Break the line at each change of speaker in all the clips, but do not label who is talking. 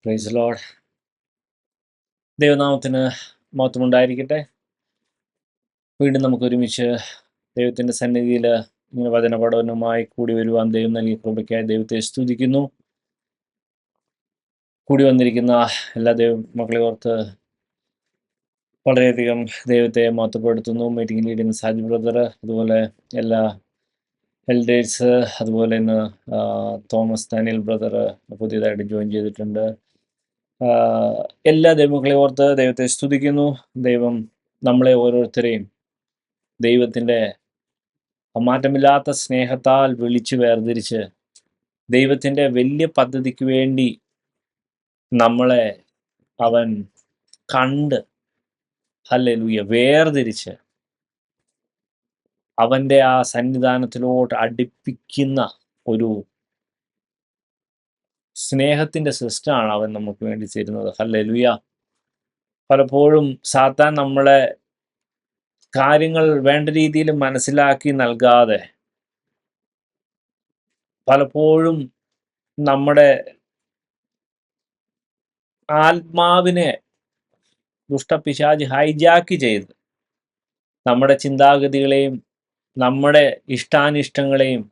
Praise Lord. ദൈവനാമത്തിന് മഹത്വമുണ്ടായിരിക്കട്ടെ. വീണ്ടും നമുക്ക് ഒരുമിച്ച് ദൈവത്തിൻ്റെ സന്നിധിയിൽ ഇങ്ങനെ വചന പഠനവുമായി കൂടി വരുവാൻ ദൈവം നൽകിയ കൃപയ്ക്കായി ദൈവത്തെ സ്തുതിക്കുന്നു. കൂടി വന്നിരിക്കുന്ന എല്ലാ ദൈവ മക്കളെ ഓർത്ത് വളരെയധികം ദൈവത്തെ മഹത്വപ്പെടുത്തുന്നു. മീറ്റിംഗ് ലീഡിങ് സാജി ബ്രദർ, അതുപോലെ എല്ലാ എൽഡേഴ്സ്, അതുപോലെ ഇന്ന് തോമസ് ഡാനിയൽ ബ്രദർ പുതിയതായിട്ട് ജോയിൻ ചെയ്തിട്ടുണ്ട്. എല്ലാ ദൈവങ്ങളെ ഓർത്ത് ദൈവത്തെ സ്തുതിക്കുന്നു. ദൈവം നമ്മളെ ഓരോരുത്തരെയും ദൈവത്തിൻ്റെ മാറ്റമില്ലാത്ത സ്നേഹത്താൽ വിളിച്ചു വേർതിരിച്ച് ദൈവത്തിൻ്റെ വലിയ പദ്ധതിക്ക് വേണ്ടി നമ്മളെ അവൻ കണ്ട് ഹല്ലേലൂയ വേർതിരിച്ച് അവൻ്റെ ആ സന്നിധാനത്തിലോട്ട് അടുപ്പിക്കുന്ന ഒരു സ്നേഹത്തിൻ്റെ സിസ്റ്റമാണ് അവൻ നമുക്ക് വേണ്ടി തരുന്നത്. ഹല്ലേലൂയ. പലപ്പോഴും സാത്താൻ നമ്മളെ കാര്യങ്ങൾ വേണ്ട രീതിയിൽ മനസ്സിലാക്കി നൽകാതെ പലപ്പോഴും നമ്മുടെ ആത്മാവിനെ ദുഷ്ടപിശാച് ഹൈജാക്ക് ചെയ്ത് നമ്മുടെ ചിന്താഗതികളെയും നമ്മുടെ ഇഷ്ടാനിഷ്ടങ്ങളെയും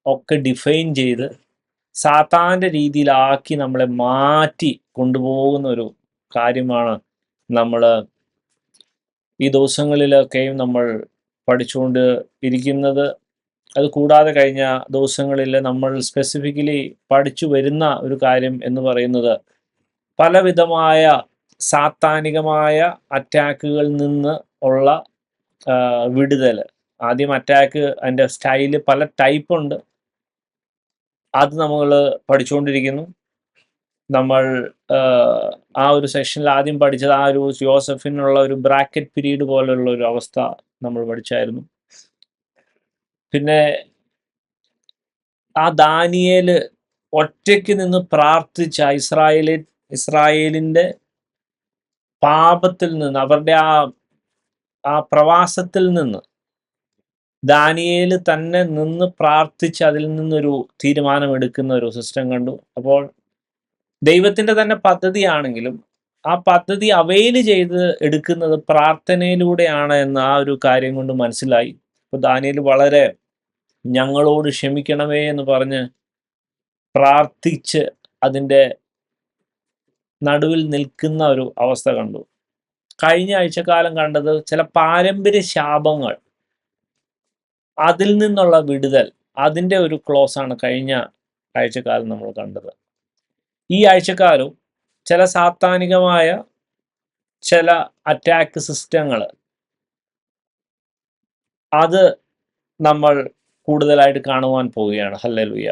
ഒക്കെ ഡിഫൈൻ ചെയ്ത് സാത്താൻ്റെ രീതിയിലാക്കി നമ്മളെ മാറ്റി കൊണ്ടുപോകുന്ന ഒരു കാര്യമാണ് നമ്മൾ ഈ ദിവസങ്ങളിലൊക്കെയും നമ്മൾ പഠിച്ചുകൊണ്ട് ഇരിക്കുന്നത്. അത് കൂടാതെ കഴിഞ്ഞ ദിവസങ്ങളിൽ നമ്മൾ സ്പെസിഫിക്കലി പഠിച്ചു വരുന്ന ഒരു കാര്യം എന്ന് പറയുന്നത് പലവിധമായ സാത്താനികമായ അറ്റാക്കുകളിൽ നിന്ന് ഉള്ള വിടുതൽ. ആദ്യം അറ്റാക്ക്, അതിൻ്റെ സ്റ്റൈല് പല ടൈപ്പുണ്ട്, അത് നമ്മൾ പഠിച്ചുകൊണ്ടിരിക്കുന്നു. നമ്മൾ ആ ഒരു സെഷനിൽ ആദ്യം പഠിച്ചത് ആ ഒരു യോസഫിനുള്ള ഒരു ബ്രാക്കറ്റ് പീരീഡ് പോലുള്ള ഒരു അവസ്ഥ നമ്മൾ പഠിച്ചായിരുന്നു. പിന്നെ ആ ദാനിയേല് ഒറ്റയ്ക്ക് നിന്ന് പ്രാർത്ഥിച്ച ഇസ്രായേലിൻ്റെ പാപത്തിൽ നിന്ന്, അവരുടെ ആ പ്രവാസത്തിൽ നിന്ന് ദാനിയേല് തന്നെ നിന്ന് പ്രാർത്ഥിച്ച് അതിൽ നിന്നൊരു തീരുമാനമെടുക്കുന്ന ഒരു സിസ്റ്റം കണ്ടു. അപ്പോൾ ദൈവത്തിൻ്റെ തന്നെ പദ്ധതിയാണെങ്കിലും ആ പദ്ധതി അവൈൽ ചെയ്ത് എടുക്കുന്നത് പ്രാർത്ഥനയിലൂടെയാണ് എന്ന ആ ഒരു കാര്യം കൊണ്ട് മനസ്സിലായി. അപ്പോൾ ദാനിയേൽ വളരെ ഞങ്ങളോട് ക്ഷമിക്കണമേ എന്ന് പറഞ്ഞ് പ്രാർത്ഥിച്ച് അതിൻ്റെ നടുവിൽ നിൽക്കുന്ന ഒരു അവസ്ഥ കണ്ടു. കഴിഞ്ഞ ആഴ്ചക്കാലം കണ്ടത് ചില പാരമ്പര്യ ശാപങ്ങൾ, അതിൽ നിന്നുള്ള വിടുതൽ, അതിൻ്റെ ഒരു ക്ലോസ് ആണ് കഴിഞ്ഞ ആഴ്ചക്കാലം നമ്മൾ കണ്ടത്. ഈ ആഴ്ചക്കാലം ചില സാത്താനികമായ ചില അറ്റാക്ക് സിസ്റ്റങ്ങൾ, അത് നമ്മൾ കൂടുതലായിട്ട് കാണുവാൻ പോവുകയാണ്. ഹല്ലേലൂയ.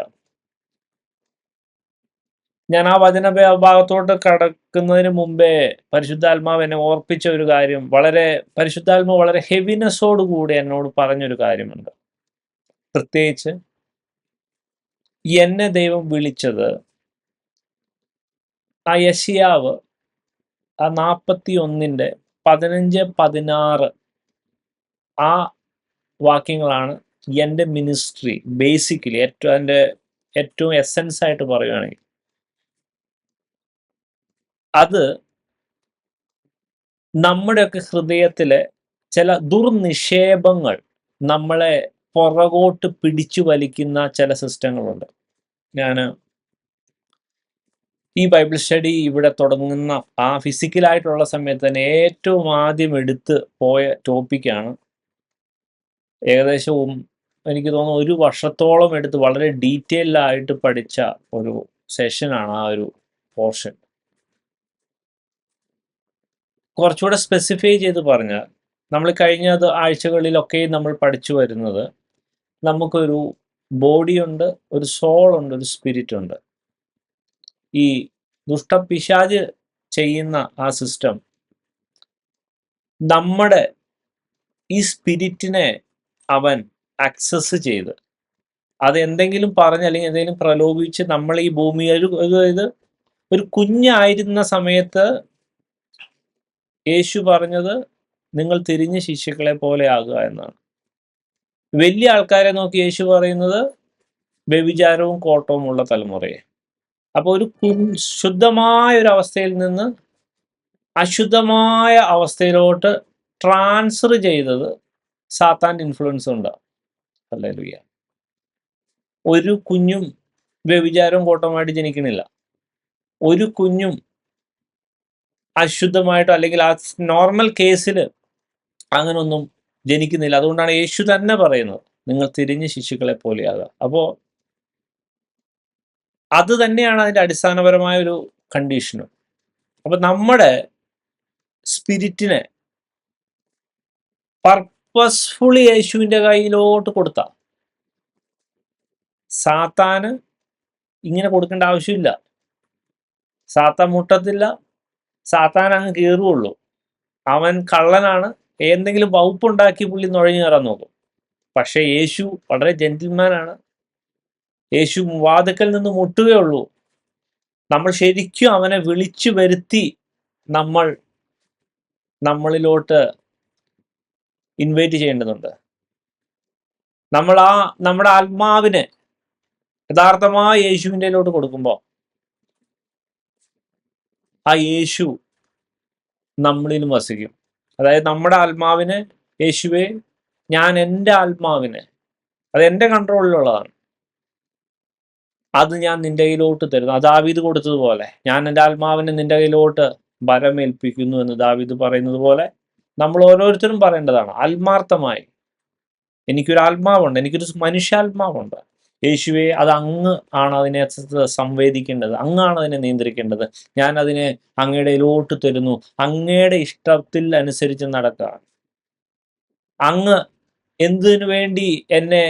ഞാൻ ആ വചന ഭാഗത്തോട്ട് കടക്കുന്നതിന് മുമ്പേ പരിശുദ്ധാത്മാവ് എന്നെ ഓർപ്പിച്ച ഒരു കാര്യം, പരിശുദ്ധാത്മാവ് വളരെ ഹെവിനെസ്സോടുകൂടി എന്നോട് പറഞ്ഞൊരു കാര്യമുണ്ട്. പ്രത്യേകിച്ച് എന്നെ ദൈവം വിളിച്ചത് ആ യെശയ്യാവ് ആ 41:15-16 ആ വാക്യങ്ങളാണ് എൻ്റെ മിനിസ്ട്രി. ബേസിക്കലി ഏറ്റവും എസൻസ് ആയിട്ട് പറയുകയാണെങ്കിൽ അത് നമ്മുടെയൊക്കെ ഹൃദയത്തിലെ ചില ദുർനിക്ഷേപങ്ങൾ നമ്മളെ പുറകോട്ട് പിടിച്ചു വലിക്കുന്ന ചില സിസ്റ്റങ്ങളുണ്ട്. ഞാൻ ഈ ബൈബിൾ സ്റ്റഡി ഇവിടെ തുടങ്ങുന്ന ആ ഫിസിക്കലായിട്ടുള്ള സമയത്ത് തന്നെ ഏറ്റവും ആദ്യം എടുത്ത് പോയ ടോപ്പിക്കാണ്. ഏകദേശം എനിക്ക് തോന്നുന്നു 1 വർഷത്തോളം എടുത്ത് വളരെ ഡീറ്റെയിൽഡായിട്ട് പഠിച്ച ഒരു സെഷനാണ് ആ ഒരു പോർഷൻ. കുറച്ചുകൂടെ സ്പെസിഫൈ ചെയ്ത് പറഞ്ഞാൽ, നമ്മൾ കഴിഞ്ഞ ആഴ്ചകളിലൊക്കെ നമ്മൾ പഠിച്ചു വരുന്നത്, നമുക്കൊരു ബോഡിയുണ്ട്, ഒരു സോളുണ്ട്, ഒരു സ്പിരിറ്റ് ഉണ്ട്. ഈ ദുഷ്ടപിശാച് ചെയ്യുന്ന ആ സിസ്റ്റം നമ്മുടെ ഈ സ്പിരിറ്റിനെ അവൻ ആക്സസ് ചെയ്ത്, അത് എന്തെങ്കിലും പറഞ്ഞ് അല്ലെങ്കിൽ എന്തെങ്കിലും പ്രലോഭിച്ച് നമ്മൾ ഈ ഭൂമിയിൽ ഒരു കുഞ്ഞായിരുന്ന സമയത്ത് യേശു പറഞ്ഞത് നിങ്ങൾ തിരിഞ്ഞ ശിശുക്കളെ പോലെ ആകുക എന്നാണ്. വലിയ ആൾക്കാരെ നോക്കി യേശു പറയുന്നത് വ്യഭിചാരവും കോട്ടവും ഉള്ള തലമുറയെ. അപ്പോൾ ഒരു ശുദ്ധമായ ഒരു അവസ്ഥയിൽ നിന്ന് അശുദ്ധമായ അവസ്ഥയിലോട്ട് ട്രാൻസ്ഫർ ചെയ്തത് സാത്താൻ്റെ ഇൻഫ്ലുവൻസ് ഉണ്ടാവും. ഹല്ലേലൂയ. ഒരു കുഞ്ഞും വ്യഭിചാരവും കോട്ടമായിട്ട് ജനിക്കണില്ല. ഒരു കുഞ്ഞും അശുദ്ധമായിട്ടോ അല്ലെങ്കിൽ ആ നോർമൽ കേസിൽ അങ്ങനൊന്നും ജനിക്കുന്നില്ല. അതുകൊണ്ടാണ് യേശു തന്നെ പറയുന്നത്, നിങ്ങൾ തിരിഞ്ഞ ശിശുക്കളെ പോലെയാകുക. അപ്പോൾ അത് തന്നെയാണ് അതിൻ്റെ അടിസ്ഥാനപരമായ ഒരു കണ്ടീഷനും. അപ്പം നമ്മുടെ സ്പിരിറ്റിനെ പർപ്പസ്ഫുള്ളി യേശുവിൻ്റെ കയ്യിലോട്ട് കൊടുത്ത സാത്താന് ഇങ്ങനെ കൊടുക്കേണ്ട ആവശ്യമില്ല. സാത്താൻ മുട്ടത്തില്ല, സാത്താൻ അങ്ങ് കയറുകയുള്ളൂ. അവൻ കള്ളനാണ്, എന്തെങ്കിലും വകുപ്പുണ്ടാക്കി പുള്ളി നുഴഞ്ഞു കയറാൻ നോക്കും. പക്ഷേ യേശു വളരെ ജെന്റിൽമാനാണ്. യേശു വാതിക്കൽ നിന്ന് മുട്ടുകയുള്ളൂ. നമ്മൾ ശരിക്കും അവനെ വിളിച്ചു വരുത്തി നമ്മളിലോട്ട് ഇൻവൈറ്റ് ചെയ്യേണ്ടതുണ്ട്. നമ്മൾ നമ്മുടെ ആത്മാവിനെ യഥാർത്ഥമായ യേശുവിൻ്റെയിലോട്ട് കൊടുക്കുമ്പോൾ ആ യേശു നമ്മളിലും വസിക്കും. അതായത് നമ്മുടെ ആത്മാവിനെ, യേശുവെ ഞാൻ എൻ്റെ ആത്മാവിനെ, അത് എൻ്റെ കൺട്രോളിലുള്ളതാണ്, അത് ഞാൻ നിൻ്റെ കയ്യിലോട്ട് തരുന്നു. അത് ദാവീദ് കൊടുത്തതുപോലെ, ഞാൻ എൻ്റെ ആത്മാവിനെ നിൻ്റെ കയ്യിലോട്ട് ഭരമേൽപ്പിക്കുന്നു എന്ന് ദാവീദ് പറയുന്നത് പോലെ നമ്മൾ ഓരോരുത്തരും പറയേണ്ടതാണ് ആത്മാർത്ഥമായി. എനിക്കൊരു ആത്മാവുണ്ട്, എനിക്കൊരു മനുഷ്യാത്മാവുണ്ട്. യേശുവെ അത് അങ്ങ് ആണ് അതിനെ സംവേദിക്കേണ്ടത്, അങ്ങാണ് അതിനെ നിയന്ത്രിക്കേണ്ടത്. ഞാൻ അതിനെ അങ്ങയുടെ ഇലോട്ട് തരുന്നു. അങ്ങയുടെ ഇഷ്ടത്തിൽ അനുസരിച്ച് നടക്കുക. അങ്ങ് എന്തിനു വേണ്ടി എന്നെ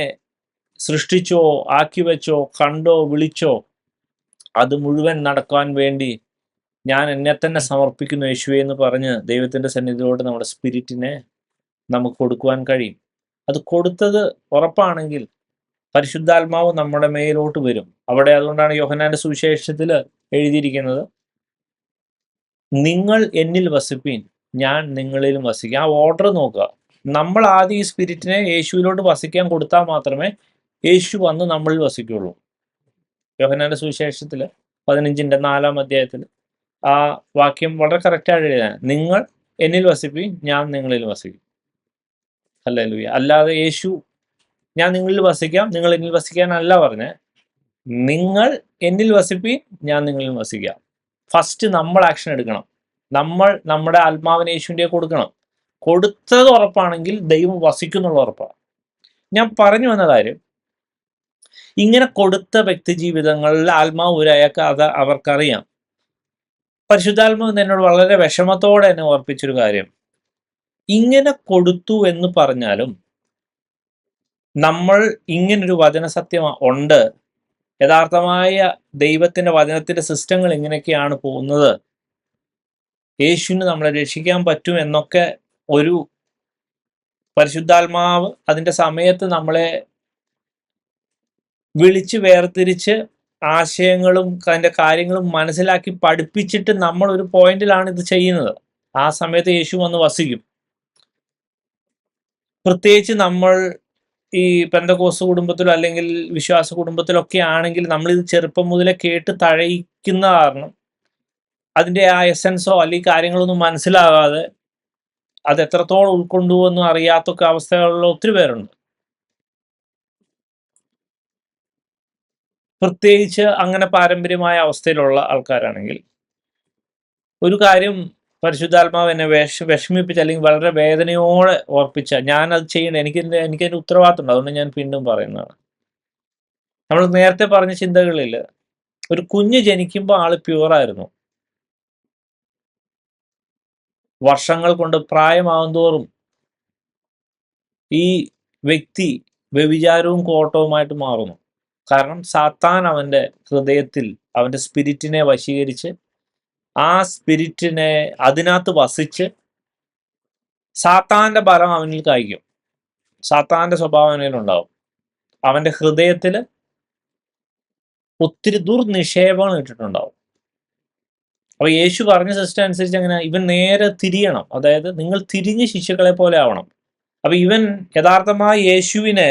സൃഷ്ടിച്ചോ, ആക്കി വെച്ചോ, കണ്ടോ, വിളിച്ചോ, അത് മുഴുവൻ നടക്കാൻ വേണ്ടി ഞാൻ എന്നെ തന്നെ സമർപ്പിക്കുന്നു യേശുവേ എന്ന് പറഞ്ഞ് ദൈവത്തിൻ്റെ സന്നിധിയിലോട്ട് നമ്മുടെ സ്പിരിറ്റിനെ നമുക്ക് കൊടുക്കുവാൻ കഴിയും. അത് കൊടുത്തത് ഉറപ്പാണെങ്കിൽ പരിശുദ്ധാത്മാവ് നമ്മുടെ മേലോട്ട് വരും. അവിടെ അതുകൊണ്ടാണ് യോഹന്നാന്റെ സുവിശേഷത്തിൽ എഴുതിയിരിക്കുന്നത്, നിങ്ങൾ എന്നിൽ വസിപ്പീൻ, ഞാൻ നിങ്ങളിലും വസിക്കും. ആ ഓർഡർ നോക്കുക. നമ്മൾ ആദ്യം ഈ സ്പിരിറ്റിനെ യേശുവിലോട്ട് വസിക്കാൻ കൊടുത്താൽ മാത്രമേ യേശു വന്ന് നമ്മളിൽ വസിക്കുള്ളൂ. യോഹന്നാന്റെ സുവിശേഷത്തിൽ 15-4 അധ്യായത്തിൽ ആ വാക്യം വളരെ കറക്റ്റായിട്ട് എഴുതാൻ, നിങ്ങൾ എന്നിൽ വസിപ്പീൻ, ഞാൻ നിങ്ങളിൽ വസിക്കും. ഹല്ലേലൂയ. അല്ലാതെ യേശു ഞാൻ നിങ്ങളിൽ വസിക്കാം, നിങ്ങൾ എന്നിൽ വസിക്കാനല്ല പറഞ്ഞേ, നിങ്ങൾ എന്നിൽ വസിപ്പീൻ, ഞാൻ നിങ്ങളിൽ വസിക്കാം. ഫസ്റ്റ് നമ്മൾ ആക്ഷൻ എടുക്കണം. നമ്മൾ നമ്മുടെ ആത്മാവിനെ യേശുവിൻ്റെ കൊടുക്കണം. കൊടുത്തത് ഉറപ്പാണെങ്കിൽ ദൈവം വസിക്കുന്നുള്ള ഉറപ്പാണ്. ഞാൻ പറഞ്ഞു വന്ന കാര്യം, ഇങ്ങനെ കൊടുത്ത വ്യക്തി ജീവിതങ്ങളിൽ ആത്മാവ് ഒരയക്ക് അത് അവർക്കറിയാം. പരിശുദ്ധാത്മാവ് എന്നോട് വളരെ വിഷമത്തോടെ എന്നെ ഓർപ്പിച്ചൊരു കാര്യം, ഇങ്ങനെ കൊടുത്തു എന്ന് പറഞ്ഞാലും നമ്മൾ ഇങ്ങനൊരു വചനസത്യം ഉണ്ട്, യഥാർത്ഥമായ ദൈവത്തിൻ്റെ വചനത്തിൻ്റെ സിസ്റ്റങ്ങൾ ഇങ്ങനെയൊക്കെയാണ് പോകുന്നത്, യേശുവിന് നമ്മളെ രക്ഷിക്കാൻ പറ്റും എന്നൊക്കെ ഒരു പരിശുദ്ധാത്മാവ് അതിൻ്റെ സമയത്ത് നമ്മളെ വിളിച്ച് വേർതിരിച്ച് ആശയങ്ങളും അതിൻ്റെ കാര്യങ്ങളും മനസ്സിലാക്കി പഠിപ്പിച്ചിട്ട് നമ്മൾ ഒരു പോയിന്റിലാണ് ഇത് ചെയ്യുന്നത്. ആ സമയത്ത് യേശു വന്ന് വസിക്കും. പ്രത്യേകിച്ച് നമ്മൾ ഈ പെന്തക്കോസ്ത് കുടുംബത്തിലോ അല്ലെങ്കിൽ വിശ്വാസ കുടുംബത്തിലൊക്കെ ആണെങ്കിൽ നമ്മളിത് ചെറുപ്പം മുതലേ കേട്ട് തഴയിക്കുന്ന കാരണം അതിൻ്റെ ആ എസൻസോ അല്ലെങ്കിൽ കാര്യങ്ങളൊന്നും മനസ്സിലാകാതെ അത് എത്രത്തോളം ഉൾക്കൊണ്ടുവെന്നും അറിയാത്തൊക്കെ അവസ്ഥകളുള്ള ഒത്തിരി പേരുണ്ട്. പ്രത്യേകിച്ച് അങ്ങനെ പാരമ്പര്യമായ അവസ്ഥയിലുള്ള ആൾക്കാരാണെങ്കിൽ ഒരു കാര്യം പരിശുദ്ധാത്മാവ് എന്നെ വിഷമിപ്പിച്ച അല്ലെങ്കിൽ വളരെ വേദനയോടെ ഓർപ്പിച്ച, ഞാനത് ചെയ്യണം, എനിക്കതിൻ്റെ ഉത്തരവാദിത്തം ഉണ്ട്. അതുകൊണ്ട് ഞാൻ വീണ്ടും പറയുന്നതാണ്. നമ്മൾ നേരത്തെ പറഞ്ഞ ചിന്തകളിൽ ഒരു കുഞ്ഞ് ജനിക്കുമ്പോൾ ആള് പ്യുവറായിരുന്നു. വർഷങ്ങൾ കൊണ്ട് പ്രായമാകുന്തോറും ഈ വ്യക്തി വ്യഭിചാരവും കോട്ടവുമായിട്ട് മാറുന്നു. കാരണം സാത്താൻ അവൻ്റെ ഹൃദയത്തിൽ അവൻ്റെ സ്പിരിറ്റിനെ വശീകരിച്ച് ആ സ്പിരിറ്റിനെ അതിനകത്ത് വസിച്ച് സാത്താൻ്റെ ബലം അവനിൽ കായ്ക്കും. സാത്താൻ്റെ സ്വഭാവം അവനിലുണ്ടാവും. അവൻ്റെ ഹൃദയത്തിൽ ഒത്തിരി ദുർനിക്ഷേപങ്ങൾ ഇട്ടിട്ടുണ്ടാവും. അപ്പൊ യേശു പറഞ്ഞ സിസ്റ്റം അനുസരിച്ച് അങ്ങനെ ഇവൻ നേരെ തിരിയണം. അതായത് നിങ്ങൾ തിരിഞ്ഞ് ശിശുക്കളെ പോലെ ആവണം. അപ്പൊ ഇവൻ യഥാർത്ഥമായി യേശുവിൻ്റെ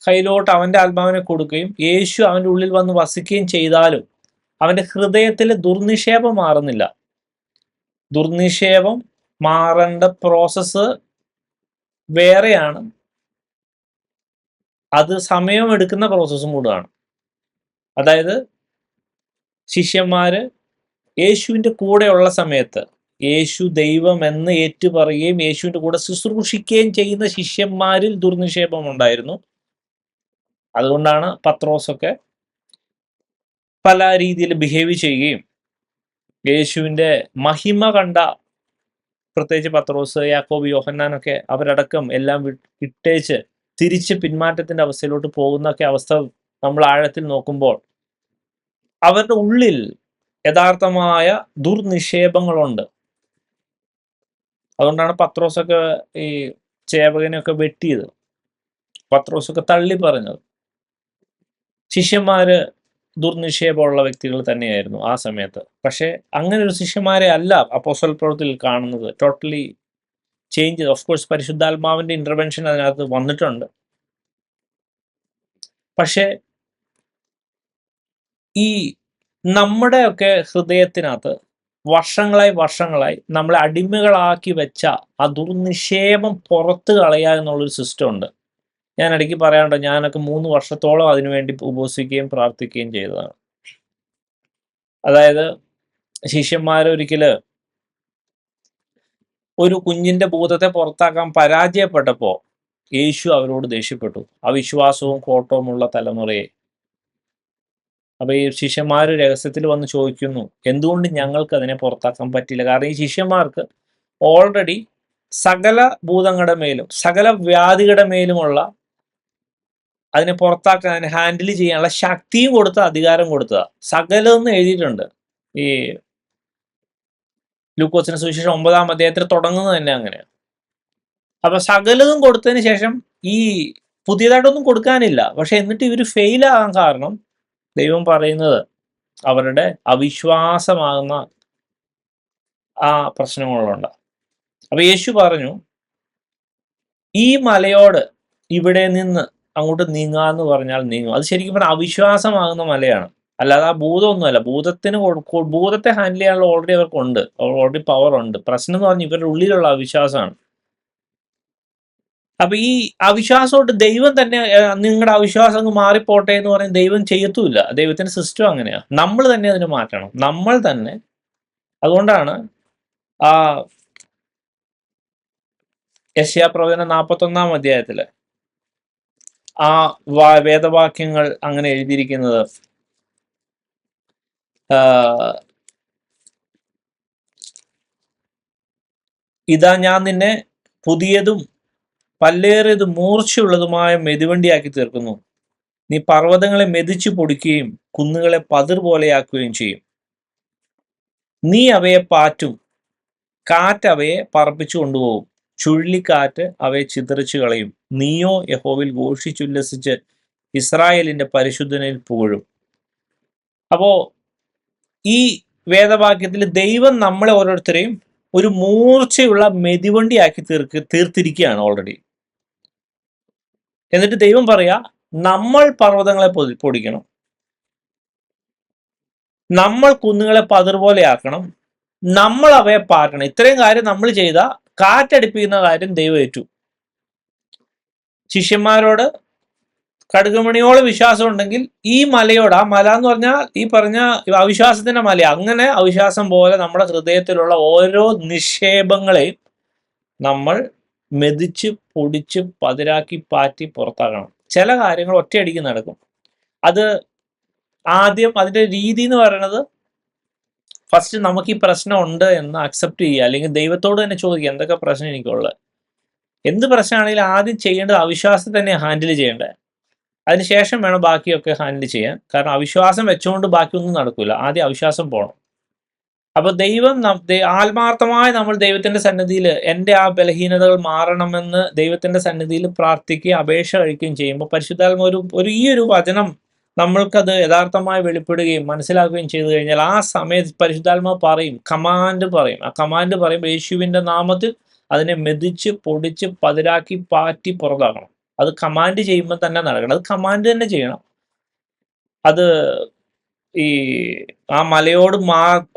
കയ്യിലോട്ട് അവൻ്റെ ആത്മാവിനെ കൊടുക്കുകയും യേശു അവൻ്റെ ഉള്ളിൽ വന്ന് വസിക്കുകയും ചെയ്താലും അവൻ്റെ ഹൃദയത്തിൽ ദുർനിക്ഷേപം മാറുന്നില്ല. ദുർനിക്ഷേപം മാറേണ്ട പ്രോസസ്സ് വേറെയാണ്. അത് സമയമെടുക്കുന്ന പ്രോസസ്സും കൂടെയാണ്. അതായത് ശിഷ്യന്മാര് യേശുവിൻ്റെ കൂടെയുള്ള സമയത്ത് യേശു ദൈവം എന്ന് ഏറ്റുപറയുകയും യേശുവിൻ്റെ കൂടെ ശുശ്രൂഷിക്കുകയും ചെയ്യുന്ന ശിഷ്യന്മാരിൽ ദുർനിക്ഷേപം ഉണ്ടായിരുന്നു. അതുകൊണ്ടാണ് പത്രോസൊക്കെ പല രീതിയിൽ ബിഹേവ് ചെയ്യുകയും യേശുവിൻ്റെ മഹിമ കണ്ട, പ്രത്യേകിച്ച് പത്രോസ്, യാക്കോബ്, യോഹന്നാനൊക്കെ അവരടക്കം എല്ലാം ഇട്ടേച്ച് തിരിച്ച് പിന്മാറ്റത്തിന്റെ അവസ്ഥയിലോട്ട് പോകുന്നൊക്കെ അവസ്ഥ നമ്മൾ ആഴത്തിൽ നോക്കുമ്പോൾ അവരുടെ ഉള്ളിൽ യഥാർത്ഥമായ ദുർനിക്ഷേപങ്ങളുണ്ട്. അതുകൊണ്ടാണ് പത്രോസൊക്കെ ഈ ചേവകനെയൊക്കെ വെട്ടിയത്, പത്രോസൊക്കെ തള്ളി പറഞ്ഞത്. ശിഷ്യന്മാര് ദുർനിക്ഷേപമുള്ള വ്യക്തികൾ തന്നെയായിരുന്നു ആ സമയത്ത്. പക്ഷെ അങ്ങനെ ഒരു ശിഷ്യന്മാരെ അല്ല അപ്പോസ്തല പ്രവൃത്തിയിൽ കാണുന്നത്. Totally change. ഓഫ് കോഴ്സ് പരിശുദ്ധാത്മാവിന്റെ ഇന്റർവെൻഷൻ അതിനകത്ത് വന്നിട്ടുണ്ട്. പക്ഷെ ഈ നമ്മുടെയൊക്കെ ഹൃദയത്തിനകത്ത് വർഷങ്ങളായി നമ്മളെ അടിമകളാക്കി വെച്ച ആ ദുർനിക്ഷേപം പുറത്ത് കളയുക എന്നുള്ളൊരു സിസ്റ്റം ഉണ്ട്. ഞാൻ ഇടയ്ക്ക് പറയാനുണ്ട്, ഞാനൊക്കെ 3 വർഷത്തോളം അതിനുവേണ്ടി ഉപവസിക്കുകയും പ്രാർത്ഥിക്കുകയും ചെയ്തതാണ്. അതായത് ശിഷ്യന്മാരൊരിക്കല് ഒരു കുഞ്ഞിന്റെ ഭൂതത്തെ പുറത്താക്കാൻ പരാജയപ്പെട്ടപ്പോ യേശു അവരോട് ദേഷ്യപ്പെട്ടു, അവിശ്വാസവും കോട്ടവുമുള്ള തലമുറയെ. അപ്പൊ ഈ ശിഷ്യന്മാർ രഹസ്യത്തിൽ വന്ന് ചോദിക്കുന്നു, എന്തുകൊണ്ട് ഞങ്ങൾക്ക് അതിനെ പുറത്താക്കാൻ പറ്റില്ല? കാരണം ഈ ശിഷ്യന്മാർക്ക് ഓൾറെഡി സകല ഭൂതങ്ങളുടെ മേലും സകല വ്യാധികളുടെ മേലുമുള്ള അതിനെ പുറത്താക്കാൻ, അതിനെ ഹാൻഡിൽ ചെയ്യാനുള്ള ശക്തിയും കൊടുത്ത, അധികാരം കൊടുത്തതാ. സകലമെന്ന് എഴുതിയിട്ടുണ്ട്. ഈ ലൂക്കോസിന്റെ സുവിശേഷം 9-ാം അധ്യായത്തിൽ തുടങ്ങുന്നത് തന്നെ അങ്ങനെയാണ്. അപ്പൊ സകലതും കൊടുത്തതിന് ശേഷം ഈ പുതിയതായിട്ടൊന്നും കൊടുക്കാനില്ല. പക്ഷെ എന്നിട്ട് ഇവർ ഫെയിലാകാൻ കാരണം ദൈവം പറയുന്നത് അവരുടെ അവിശ്വാസമാകുന്ന ആ പ്രശ്നങ്ങളുണ്ട്. അപ്പൊ യേശു പറഞ്ഞു, ഈ മലയോട് ഇവിടെ നിന്ന് അങ്ങോട്ട് നീങ്ങാന്ന് പറഞ്ഞാൽ നീങ്ങും. അത് ശരിക്കും പറഞ്ഞാൽ അവിശ്വാസമാകുന്ന മലയാണ്, അല്ലാതെ ആ ഭൂതമൊന്നുമല്ല. ഭൂതത്തെ ഹാൻഡിൽ ചെയ്യാനുള്ള ഓൾറെഡി അവർക്കുണ്ട്, ഓൾറെഡി പവർ ഉണ്ട്. പ്രശ്നം എന്ന് പറഞ്ഞാൽ ഇവരുടെ ഉള്ളിലുള്ള അവിശ്വാസമാണ്. അപ്പൊ ഈ അവിശ്വാസമായിട്ട് ദൈവം തന്നെ നിങ്ങളുടെ അവിശ്വാസം അങ്ങ് മാറിപ്പോട്ടെ എന്ന് പറയും ദൈവം ചെയ്യത്തുമില്ല. ദൈവത്തിന്റെ സിസ്റ്റം അങ്ങനെയാ. നമ്മൾ തന്നെ അതിനെ മാറ്റണം, നമ്മൾ തന്നെ. അതുകൊണ്ടാണ് ആ യെശയ്യാപ്രവചനം 41-ാം അധ്യായത്തില് ആ വേദവാക്യങ്ങൾ അങ്ങനെ എഴുതിയിരിക്കുന്നത്. ഇതാ ഞാൻ നിന്നെ പുതിയതും പല്ലേറിയതും മൂർച്ചയുള്ളതുമായ മെതിവണ്ടിയാക്കി തീർക്കുന്നു. നീ പർവ്വതങ്ങളെ മെതിച്ചു പൊടിക്കുകയും കുന്നുകളെ പതിർ പോലെയാക്കുകയും ചെയ്യും. നീ അവയെ പാറ്റും, കാറ്റ് അവയെ പറപ്പിച്ചു കൊണ്ടുപോകും, ചുഴലിക്കാറ്റ് അവയെ ചിതറിച്ചു കളയും. നീയോ യഹോവയിൽ ഘോഷിച്ചുല്ലസിച്ച് ഇസ്രായേലിന്റെ പരിശുദ്ധനിൽ പുകഴും. അപ്പോ ഈ വേദവാക്യത്തിൽ ദൈവം നമ്മളെ ഓരോരുത്തരെയും ഒരു മൂർച്ചയുള്ള മെതിവണ്ടിയാക്കി തീർത്തിരിക്കുകയാണ് ഓൾറെഡി. എന്നിട്ട് ദൈവം പറയാ, നമ്മൾ പർവ്വതങ്ങളെ പൊടിക്കണം, നമ്മൾ കുന്നുകളെ പതിർ പോലെ ആക്കണം, നമ്മൾ അവയെ പാറ്റണം. ഇത്രയും കാര്യം നമ്മൾ ചെയ്ത കാറ്റടിപ്പിക്കുന്ന കാര്യം ദൈവം ഏറ്റു. ശിഷ്യന്മാരോട് കടുകുമണിയോളം വിശ്വാസം ഉണ്ടെങ്കിൽ ഈ മലയോട്, ആ മല എന്ന് പറഞ്ഞാൽ ഈ പറഞ്ഞ അവിശ്വാസത്തിന്റെ മല, അങ്ങനെ അവിശ്വാസം പോലെ നമ്മുടെ ഹൃദയത്തിലുള്ള ഓരോ നിക്ഷേപങ്ങളെയും നമ്മൾ മെതിച്ച് പൊടിച്ച് പതിരാക്കി പാറ്റി പുറത്താക്കണം. ചില കാര്യങ്ങൾ ഒറ്റയടിക്ക് നടക്കും. അത് ആദ്യം അതിന്റെ രീതി എന്ന് പറയുന്നത്, ഫസ്റ്റ് നമുക്ക് ഈ പ്രശ്നം ഉണ്ട് എന്ന് അക്സെപ്റ്റ് ചെയ്യുക, അല്ലെങ്കിൽ ദൈവത്തോട് തന്നെ ചോദിക്കുക, എന്തൊക്കെ പ്രശ്നം എനിക്കുള്ളത്. എന്ത് പ്രശ്നമാണെങ്കിലും ആദ്യം ചെയ്യേണ്ടത് അവിശ്വാസത്തെ തന്നെ ഹാൻഡിൽ ചെയ്യേണ്ടത്. അതിനുശേഷം വേണം ബാക്കിയൊക്കെ ഹാൻഡിൽ ചെയ്യാൻ. കാരണം അവിശ്വാസം വെച്ചുകൊണ്ട് ബാക്കിയൊന്നും നടക്കില്ല, ആദ്യം അവിശ്വാസം പോകണം. അപ്പൊ ദൈവം ആത്മാർത്ഥമായി നമ്മൾ ദൈവത്തിന്റെ സന്നിധിയിൽ എൻ്റെ ആ ബലഹീനതകൾ മാറണമെന്ന് ദൈവത്തിന്റെ സന്നിധിയിൽ പ്രാർത്ഥിക്കുകയും അപേക്ഷ കഴിക്കുകയും ചെയ്യുമ്പോൾ പരിശുദ്ധാത്മ ഈ ഒരു വചനം നമ്മൾക്കത് യഥാർത്ഥമായി വെളിപ്പെടുകയും മനസ്സിലാക്കുകയും ചെയ്തു കഴിഞ്ഞാൽ ആ സമയത്ത് പരിശുദ്ധാത്മാവ് പറയും, കമാൻഡ് പറയും. ആ കമാൻഡ് പറയുമ്പോൾ യേശുവിൻ്റെ നാമത്തിൽ അതിനെ മെതിച്ച് പൊടിച്ച് പതിരാക്കി പാറ്റി പുറത്താക്കണം. അത് കമാൻഡ് ചെയ്യുമ്പോൾ തന്നെ നടക്കണം. അത് കമാൻഡ് തന്നെ ചെയ്യണം. അത് ഈ ആ മലയോട്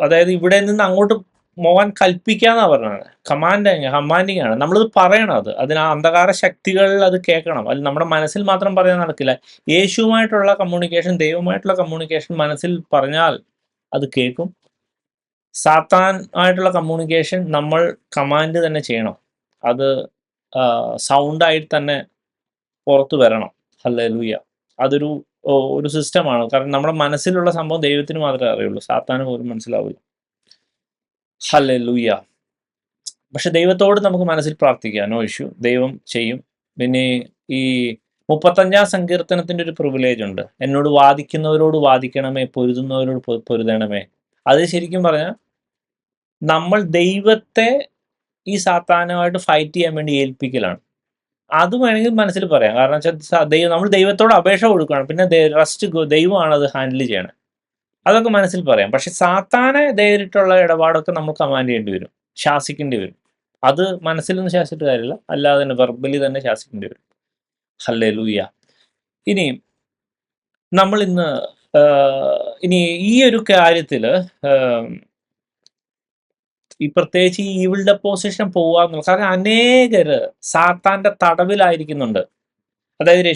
അതായത് ഇവിടെ നിന്ന് അങ്ങോട്ട് പോകാൻ കൽപ്പിക്കാന്നാ പറഞ്ഞത്. കമാൻഡിങ് ആണ്. നമ്മളിത് പറയണം. അതിന് ആ അന്ധകാര ശക്തികൾ അത് കേൾക്കണം. അത് നമ്മുടെ മനസ്സിൽ മാത്രം പറയാൻ നടക്കില്ല. യേശുവുമായിട്ടുള്ള കമ്മ്യൂണിക്കേഷൻ, ദൈവമായിട്ടുള്ള കമ്മ്യൂണിക്കേഷൻ മനസ്സിൽ പറഞ്ഞാൽ അത് കേൾക്കും. സാത്താൻ ആയിട്ടുള്ള കമ്മ്യൂണിക്കേഷൻ നമ്മൾ കമാൻഡ് തന്നെ ചെയ്യണം. അത് സൗണ്ടായിട്ട് തന്നെ പുറത്തു വരണം. ഹല്ലേലൂയ. അതൊരു ഒരു സിസ്റ്റമാണ്. കാരണം നമ്മുടെ മനസ്സിലുള്ള സംഭവം ദൈവത്തിന് മാത്രമേ അറിയുള്ളൂ, സാത്താന് പോലും മനസ്സിലാവില്ല. ഹല്ലേലൂയ. പക്ഷെ ദൈവത്തോട് നമുക്ക് മനസ്സിൽ പ്രാർത്ഥിക്കാം, നോ ഇഷ്യൂ, ദൈവം ചെയ്യും. പിന്നെ ഈ 35-ാം സങ്കീർത്തനത്തിന്റെ ഒരു പ്രിവിലേജ് ഉണ്ട്, എന്നോട് വാദിക്കുന്നവരോട് വാദിക്കണമേ, പൊരുതുന്നവരോട് പൊരുതണമേ. അത് ശരിക്കും പറഞ്ഞാൽ നമ്മൾ ദൈവത്തെ ഈ സാത്താനുമായിട്ട് ഫൈറ്റ് ചെയ്യാൻ വേണ്ടി ഏൽപ്പിക്കലാണ്. അത് വേണമെങ്കിൽ മനസ്സിൽ പറയാം. കാരണം വെച്ചാൽ നമ്മൾ ദൈവത്തോട് അപേക്ഷ കൊടുക്കണം, പിന്നെ റെസ്റ്റ് ദൈവമാണ് അത് ഹാൻഡിൽ ചെയ്യണത്. അതൊക്കെ മനസ്സിൽ പറയാം. പക്ഷെ സാത്താനെ നേരിട്ടുള്ള ഇടപാടൊക്കെ നമ്മൾ കമാൻഡ് ചെയ്യേണ്ടി വരും, ശാസിക്കേണ്ടി വരും. അത് മനസ്സിലൊന്നും ശാസിച്ചിട്ട് കാര്യമില്ല, അല്ലാതെ തന്നെ വെർബലി തന്നെ ശാസിക്കേണ്ടി വരും. ഹല്ലേലൂയ. ഇനി നമ്മൾ ഇനി ഈ ഒരു കാര്യത്തില് ഈ പ്രത്യേകിച്ച് ഈ ഈവിൾ ഡെപ്പോസിഷൻ പോവാന്നുള്ള, കാരണം അനേകര് സാത്താന്റെ തടവിലായിരിക്കുന്നുണ്ട്. അതായത്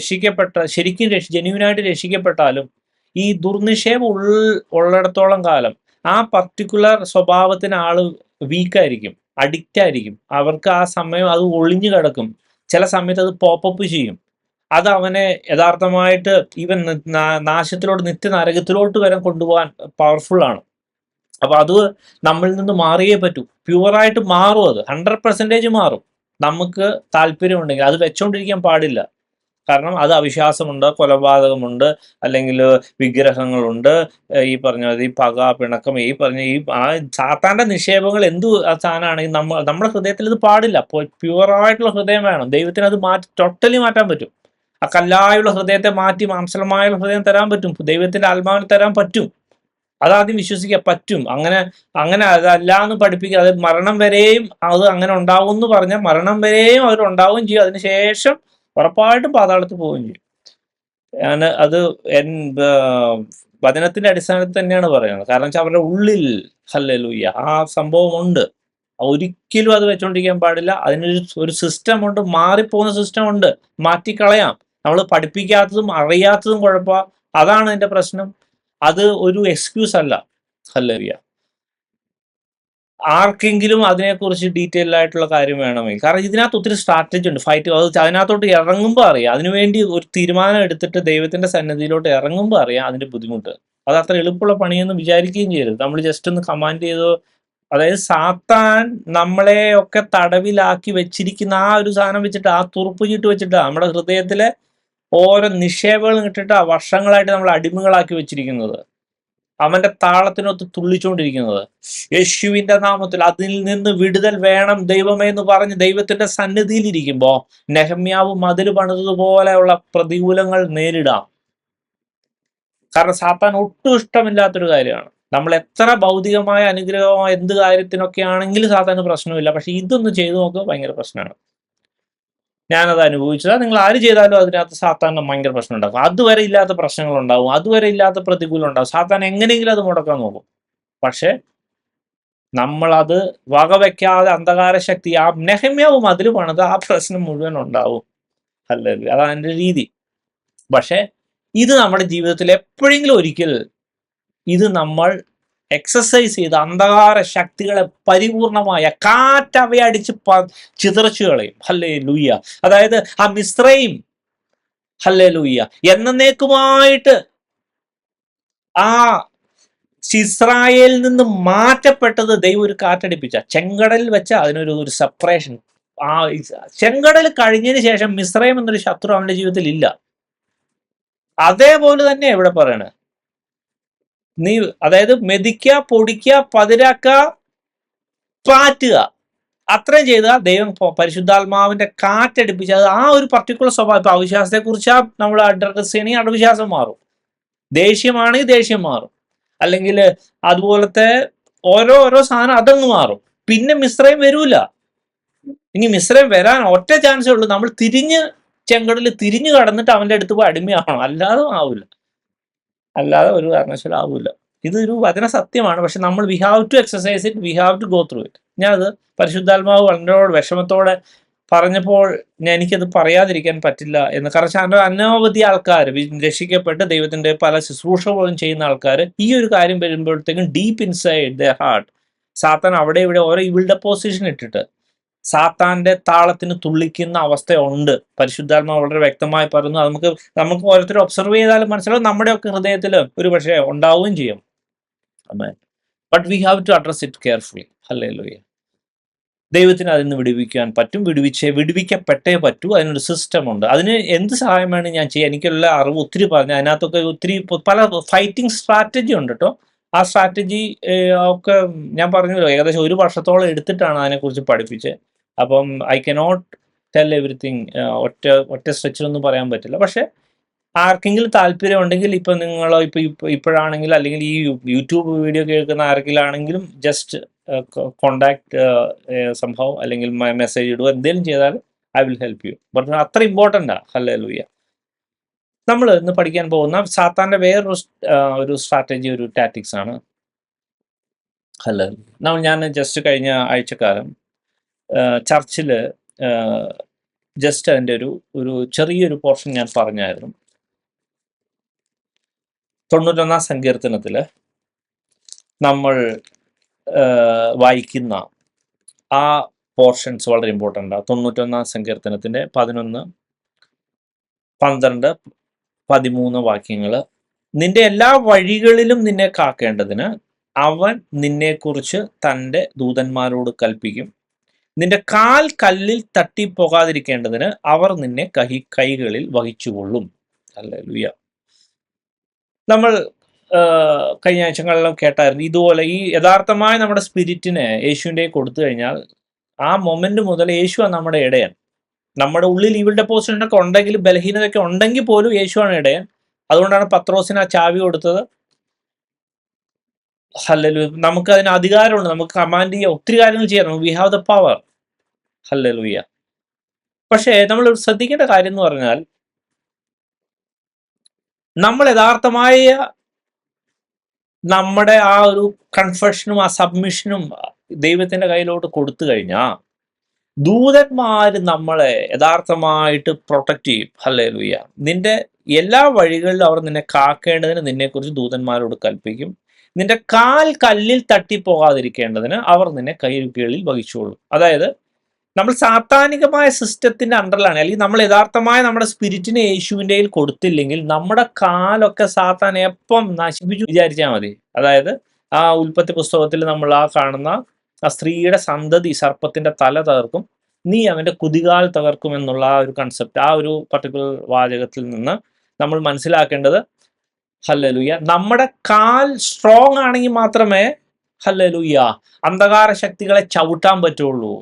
ശരിക്കും ജെന്യുവിനായിട്ട് രക്ഷിക്കപ്പെട്ടാലും ഈ ദുർനിക്ഷേപം ഉള്ളിടത്തോളം കാലം ആ പർട്ടിക്കുലർ സ്വഭാവത്തിന് ആള് വീക്കായിരിക്കും, അഡിക്റ്റ് ആയിരിക്കും. അവർക്ക് ആ സമയം അത് ഒളിഞ്ഞു കിടക്കും. ചില സമയത്ത് അത് പോപ്പപ്പ് ചെയ്യും. അത് അവനെ യഥാർത്ഥമായിട്ട് ഈവൻ നാശത്തിലോട്ട്, നിത്യനരകത്തിലോട്ട് വരെ കൊണ്ടുപോകാൻ പവർഫുൾ ആണ്. അപ്പൊ അത് നമ്മളിൽ നിന്ന് മാറിയേ പറ്റൂ. പ്യുവറായിട്ട് മാറും, അത് 100% മാറും. നമുക്ക് താല്പര്യമുണ്ടെങ്കിൽ അത് വെച്ചോണ്ടിരിക്കാൻ പാടില്ല. കാരണം അത് അവിശ്വാസമുണ്ട്, കൊലപാതകമുണ്ട്, അല്ലെങ്കിൽ വിഗ്രഹങ്ങളുണ്ട്, ഈ പറഞ്ഞ ഈ പക, പിണക്കം, ഈ പറഞ്ഞ ആ സാത്താന്റെ നിക്ഷേപങ്ങൾ എന്ത് സാധനമാണെങ്കിൽ നമ്മുടെ ഹൃദയത്തിൽ ഇത് പാടില്ല. അപ്പോൾ പ്യുവറായിട്ടുള്ള ഹൃദയം വേണം. ദൈവത്തിന് അത് ടോട്ടലി മാറ്റാൻ പറ്റും. ആ കല്ലായുള്ള ഹൃദയത്തെ മാറ്റി മാംസലമായുള്ള ഹൃദയം തരാൻ പറ്റും. ദൈവത്തിന്റെ ആത്മാവിനെ തരാൻ പറ്റും. അതാദ്യം വിശ്വസിക്കാൻ പറ്റും. അങ്ങനെ അതല്ല എന്ന് പഠിപ്പിക്കുക. അത് മരണം വരെയും അത് അങ്ങനെ ഉണ്ടാവും എന്ന് പറഞ്ഞാൽ മരണം വരെയും അവരുണ്ടാവുകയും ചെയ്യും. അതിനുശേഷം ഉറപ്പായിട്ടും പാതാളത്തിൽ പോവുകയും ചെയ്യും. അത് വചനത്തിന്റെ അടിസ്ഥാനത്തിൽ തന്നെയാണ് പറയുന്നത്. കാരണം വെച്ചാൽ അവരുടെ ഉള്ളിൽ ഹല്ലേലൂയ ആ സംഭവം ഉണ്ട്. ഒരിക്കലും അത് വെച്ചോണ്ടിരിക്കാൻ പാടില്ല. അതിനൊരു സിസ്റ്റം ഉണ്ട്, മാറിപ്പോകുന്ന സിസ്റ്റം ഉണ്ട്, മാറ്റിക്കളയാം. നമ്മൾ പഠിപ്പിക്കാത്തതും അറിയാത്തതും കുഴപ്പമാണ്. അതാണ് അതിന്റെ പ്രശ്നം. അത് ഒരു എക്സ്ക്യൂസ് അല്ല. ഹല്ലേലൂയ. ആർക്കെങ്കിലും അതിനെക്കുറിച്ച് ഡീറ്റെയിൽ ആയിട്ടുള്ള കാര്യം വേണമെങ്കിൽ, കാരണം ഇതിനകത്ത് ഒത്തിരി സ്ട്രാറ്റജി ഉണ്ട്, ഫൈറ്റ്. അതിനകത്തോട്ട് ഇറങ്ങുമ്പോൾ അറിയാം. അതിനുവേണ്ടി ഒരു തീരുമാനം എടുത്തിട്ട് ദൈവത്തിന്റെ സന്നിധിയിലോട്ട് ഇറങ്ങുമ്പോൾ അറിയാം അതിന്റെ ബുദ്ധിമുട്ട്. അത് അത്ര എളുപ്പമുള്ള പണിയൊന്നും വിചാരിക്കുകയും ചെയ്യരുത്. നമ്മൾ ജസ്റ്റ് ഒന്ന് കമാൻഡ് ചെയ്തോ, അതായത് സാത്താൻ നമ്മളെ ഒക്കെ തടവിലാക്കി വെച്ചിരിക്കുന്ന ആ ഒരു സാധനം വെച്ചിട്ട്, ആ തുറുപ്പ് ചീട്ട് വെച്ചിട്ട് നമ്മുടെ ഹൃദയത്തിലെ ഓരോ നിക്ഷേപങ്ങളും ഇട്ടിട്ട് വർഷങ്ങളായിട്ട് നമ്മൾ അടിമകളാക്കി വെച്ചിരിക്കുന്നത്, അവന്റെ താളത്തിനൊത്ത് തുള്ളിച്ചുകൊണ്ടിരിക്കുന്നത്. യേശുവിന്റെ നാമത്തിൽ അതിൽ നിന്ന് വിടുതൽ വേണം ദൈവമേ എന്ന് പറഞ്ഞ് ദൈവത്തിന്റെ സന്നിധിയിൽ ഇരിക്കുമ്പോ നെഹമ്യാവ് മതിൽ പണിതതുപോലെയുള്ള പ്രതികൂലങ്ങൾ നേരിടാം. കാരണം സാത്താൻ ഒട്ടും ഇഷ്ടമില്ലാത്തൊരു കാര്യമാണ്. നമ്മൾ എത്ര ഭൗതികമായ അനുഗ്രഹമായ എന്ത് കാര്യത്തിനൊക്കെ ആണെങ്കിലും സാത്താന് പ്രശ്നമില്ല. പക്ഷെ ഇതൊന്ന് ചെയ്തു നോക്കുക, ഭയങ്കര പ്രശ്നമാണ്. ഞാനത് അനുഭവിച്ചത്. നിങ്ങൾ ആര് ചെയ്താലും അതിനകത്ത് സാത്താൻ ഭയങ്കര പ്രശ്നം ഉണ്ടാകും. അതുവരെ ഇല്ലാത്ത പ്രശ്നങ്ങൾ ഉണ്ടാവും, അതുവരെ ഇല്ലാത്ത പ്രതികൂലം ഉണ്ടാകും. സാത്താൻ എങ്ങനെയെങ്കിലും അത് മുടക്കാൻ നോക്കും. പക്ഷെ നമ്മളത് വകവെക്കാതെ അന്ധകാര ശക്തി, ആ നെഹമ്യാവും അതിൽ പണിത് ആ പ്രശ്നം മുഴുവൻ ഉണ്ടാവും. അല്ലല്ലോ, അതാണ് എൻ്റെ രീതി. പക്ഷെ ഇത് നമ്മുടെ ജീവിതത്തിൽ എപ്പോഴെങ്കിലും ഒരിക്കൽ ഇത് നമ്മൾ എക്സസൈസ് ചെയ്ത് അന്ധകാര ശക്തികളെ പരിപൂർണമായ കാറ്റവയെ അടിച്ച് ചിതറിച്ചു കളയും. ഹല്ലേലൂയ. അതായത് ആ മിസ്രയീം, ഹല്ലേലൂയ, എന്നേക്കുമായിട്ട് ആ ഇസ്രായേലിൽ നിന്ന് മാറ്റപ്പെട്ടത് ദൈവം ഒരു കാറ്റടിപ്പിച്ച ചെങ്കടലിൽ വെച്ച അതിനൊരു സെപ്പറേഷൻ. ആ ചെങ്കടൽ കഴിഞ്ഞതിന് ശേഷം മിസ്രയീം എന്നൊരു ശത്രു അവന്റെ ജീവിതത്തിൽ ഇല്ല. അതേപോലെ തന്നെ ഇവിടെ പറയണ, നീ അതായത് മെതിക്കുക, പൊടിക്കുക, പതിരാക്കുക, പാറ്റുക, അത്രയും ചെയ്താൽ ദൈവം പരിശുദ്ധാത്മാവിന്റെ കാറ്റടിപ്പിച്ച് അത് ആ ഒരു പർട്ടിക്കുലർ സ്വഭാവം. ഇപ്പൊ അവിശ്വാസത്തെ കുറിച്ച് നമ്മൾ അഡ്രസ് ചെയ്യണമെങ്കിൽ അവിശ്വാസം മാറും, ദേഷ്യമാണെങ്കിൽ ദേഷ്യം മാറും, അല്ലെങ്കിൽ അതുപോലത്തെ ഓരോ സാധനം അതങ്ങ് മാറും. പിന്നെ മിസ്രയീം വരൂല. ഇനി മിസ്രയീം വരാൻ ഒറ്റ ചാൻസേ ഉള്ളൂ, നമ്മൾ തിരിഞ്ഞ് ചെങ്കടൽ തിരിഞ്ഞു കടന്നിട്ട് അവന്റെ അടുത്ത് പോയി അടിമയാവണം, അല്ലാതെ ആവില്ല, അല്ലാതെ ഒരു കാരണവശാലും ആവില്ല. ഇതൊരു വചന സത്യമാണ്. പക്ഷെ നമ്മൾ we have to exercise it, we have to go through it. ഞാനത് പരിശുദ്ധാത്മാവ് വളരെ വിഷമത്തോടെ പറഞ്ഞപ്പോൾ എനിക്കത് പറയാതിരിക്കാൻ പറ്റില്ല എന്ന്. കാരണം അനവധി ആൾക്കാർ രക്ഷിക്കപ്പെട്ട് ദൈവത്തിന്റെ പല ശുശ്രൂഷ പോലും ചെയ്യുന്ന ആൾക്കാർ ഈ ഒരു കാര്യം വരുമ്പോഴത്തേക്കും ഡീപ്പ് ഇൻസൈഡ് ദ ഹാർട്ട് സാത്താൻ അവിടെ ഇവിടെ ഓരോ ഇവിൾ ഡെപ്പോസിഷൻ ഇട്ടിട്ട് സാത്താന്റെ താളത്തിന് തുള്ളിക്കുന്ന അവസ്ഥയുണ്ട്. പരിശുദ്ധാത്മാവ് വളരെ വ്യക്തമായി പറയുന്നു. അത് നമുക്ക് ഓരോരുത്തർ ഒബ്സർവ് ചെയ്താലും മനസ്സിലാവും, നമ്മുടെയൊക്കെ ഹൃദയത്തിൽ ഒരു പക്ഷേ ഉണ്ടാവുകയും ചെയ്യും. But we have to address it carefully. Hallelujah. ദൈവത്തിന് അതിൽ നിന്ന് വിടുവിക്കാൻ പറ്റും, വിടുവിക്കപ്പെട്ടേ പറ്റൂ. അതിനൊരു സിസ്റ്റം ഉണ്ട്. അതിന് എന്ത് സഹായം വേണം ഞാൻ ചെയ്യാം. എനിക്കുള്ള അറിവ് ഒത്തിരി പറഞ്ഞു, അതിനകത്തൊക്കെ ഒത്തിരി പല ഫൈറ്റിംഗ് സ്ട്രാറ്റജി ഉണ്ട് കേട്ടോ. ആ സ്ട്രാറ്റജി ഒക്കെ ഞാൻ പറഞ്ഞല്ലോ, ഏകദേശം 1 വർഷത്തോളം എടുത്തിട്ടാണ് അതിനെക്കുറിച്ച് പഠിപ്പിച്ചത്. അപ്പം ഐ കനോട്ട് ടെൽ എവറിത്തിങ് ഒറ്റ സ്ട്രെച്ചിലൊന്നും പറയാൻ പറ്റില്ല. പക്ഷെ ആർക്കെങ്കിലും താല്പര്യം ഉണ്ടെങ്കിൽ, ഇപ്പം നിങ്ങളോ ഇപ്പോഴാണെങ്കിൽ, അല്ലെങ്കിൽ ഈ യൂട്യൂബ് വീഡിയോ കേൾക്കുന്ന ആർക്കെങ്കിലാണെങ്കിലും ജസ്റ്റ് കോണ്ടാക്ട് സംഭവം, അല്ലെങ്കിൽ മെസ്സേജ് ഇടുക, എന്തെങ്കിലും ചെയ്താൽ I will help you. But അത്ര ഇമ്പോർട്ടൻ്റാ. ഹല്ലേലൂയ. നമ്മൾ ഇന്ന് പഠിക്കാൻ പോകുന്ന സാത്താന്റെ വേറൊരു സ്ട്രാറ്റജി, ഒരു ടാറ്റിക്സ് ആണ്. ഞാൻ ജസ്റ്റ് കഴിഞ്ഞ ആഴ്ചക്കാലം ചർച്ചിൽ ജസ്റ്റ് അതിൻ്റെ ഒരു ചെറിയൊരു പോർഷൻ ഞാൻ പറഞ്ഞായിരുന്നു. 91 സങ്കീർത്തനത്തിൽ നമ്മൾ വായിക്കുന്ന ആ പോർഷൻസ് വളരെ ഇമ്പോർട്ടൻ്റ് ആണ്. 91 സങ്കീർത്തനത്തിൻ്റെ 11, 12, 13 വാക്യങ്ങൾ. നിന്റെ എല്ലാ വഴികളിലും നിന്നെ കാക്കേണ്ടതിന് അവൻ നിന്നെക്കുറിച്ച് തൻ്റെ ദൂതന്മാരോട് കൽപ്പിക്കും. നിന്റെ കാൽ കല്ലിൽ തട്ടിപ്പോകാതിരിക്കേണ്ടതിന് അവർ നിന്നെ കൈകളിൽ വഹിച്ചുകൊള്ളും. ഹല്ലേലൂയ. നമ്മൾ കഴിഞ്ഞ ആഴ്ചകളിലും കേട്ടായിരുന്നു ഇതുപോലെ. ഈ യഥാർത്ഥമായ നമ്മുടെ സ്പിരിറ്റിനെ യേശുവിൻ്റെ കൊടുത്തു കഴിഞ്ഞാൽ ആ മൊമെന്റ് മുതൽ യേശുവാണ് നമ്മുടെ ഇടയൻ. നമ്മുടെ ഉള്ളിൽ ഇവിൾ ഡെപ്പോസിഷനൊക്കെ ഉണ്ടെങ്കിൽ, ബലഹീനതയൊക്കെ ഉണ്ടെങ്കിൽ പോലും യേശുവാണ് ഇടയൻ. അതുകൊണ്ടാണ് പത്രോസിന് ആ ചാവി കൊടുത്തത്. ഹല്ലേലൂയ. നമുക്ക് അതിന് അധികാരമുണ്ട്, നമുക്ക് കമാൻഡ് ചെയ്യാം, ഒത്തിരി കാര്യങ്ങൾ ചെയ്യാം. We have the power. Hallelujah. പക്ഷേ നമ്മൾ ശ്രദ്ധിക്കേണ്ട കാര്യം എന്ന് പറഞ്ഞാൽ, നമ്മൾ യഥാർത്ഥമായ നമ്മുടെ ആ ഒരു കൺഫെഷനും ആ സബ്മിഷനും ദൈവത്തിന്റെ കയ്യിലോട്ട് കൊടുത്തു കഴിഞ്ഞാൽ ദൂതന്മാർ നമ്മളെ യഥാർത്ഥമായിട്ട് പ്രൊട്ടക്റ്റ് ചെയ്യും. ഹല്ലേലൂയ. നിന്റെ എല്ലാ വഴികളിലും അവർ നിന്നെ കാക്കേണ്ടതിന് നിന്നെക്കുറിച്ച് ദൂതന്മാരോട് കൽപ്പിക്കും. നിന്റെ കാൽ കല്ലിൽ തട്ടിപ്പോകാതിരിക്കേണ്ടതിന് അവർ നിന്നെ കീഴിൽ വഹിച്ചോളും. അതായത് നമ്മൾ സാത്താനികമായ സിസ്റ്റത്തിന്റെ അണ്ടറിലാണ്, അല്ലെങ്കിൽ നമ്മൾ യഥാർത്ഥമായ നമ്മുടെ സ്പിരിറ്റിനെ യേശുവിൻ്റെ കൊടുത്തില്ലെങ്കിൽ നമ്മുടെ കാലൊക്കെ സാത്താൻ എപ്പം നശിപ്പിച്ചു വിചാരിച്ചാൽ മതി. അതായത് ആ ഉൽപ്പത്തി പുസ്തകത്തിൽ നമ്മൾ ആ കാണുന്ന ആ സ്ത്രീയുടെ സന്തതി സർപ്പത്തിന്റെ തല തകർക്കും, നീ അവന്റെ കുതികാൽ തകർക്കും എന്നുള്ള ആ ഒരു കൺസെപ്റ്റ്, ആ ഒരു പർട്ടിക്കുലർ വാചകത്തിൽ നിന്ന് നമ്മൾ മനസ്സിലാക്കേണ്ടത്, ഹല്ലേലൂയ, നമ്മുടെ കാൽ സ്ട്രോങ് ആണെങ്കിൽ മാത്രമേ ഹല്ലേലൂയ അന്ധകാര ശക്തികളെ ചവിട്ടാൻ പറ്റുള്ളൂ.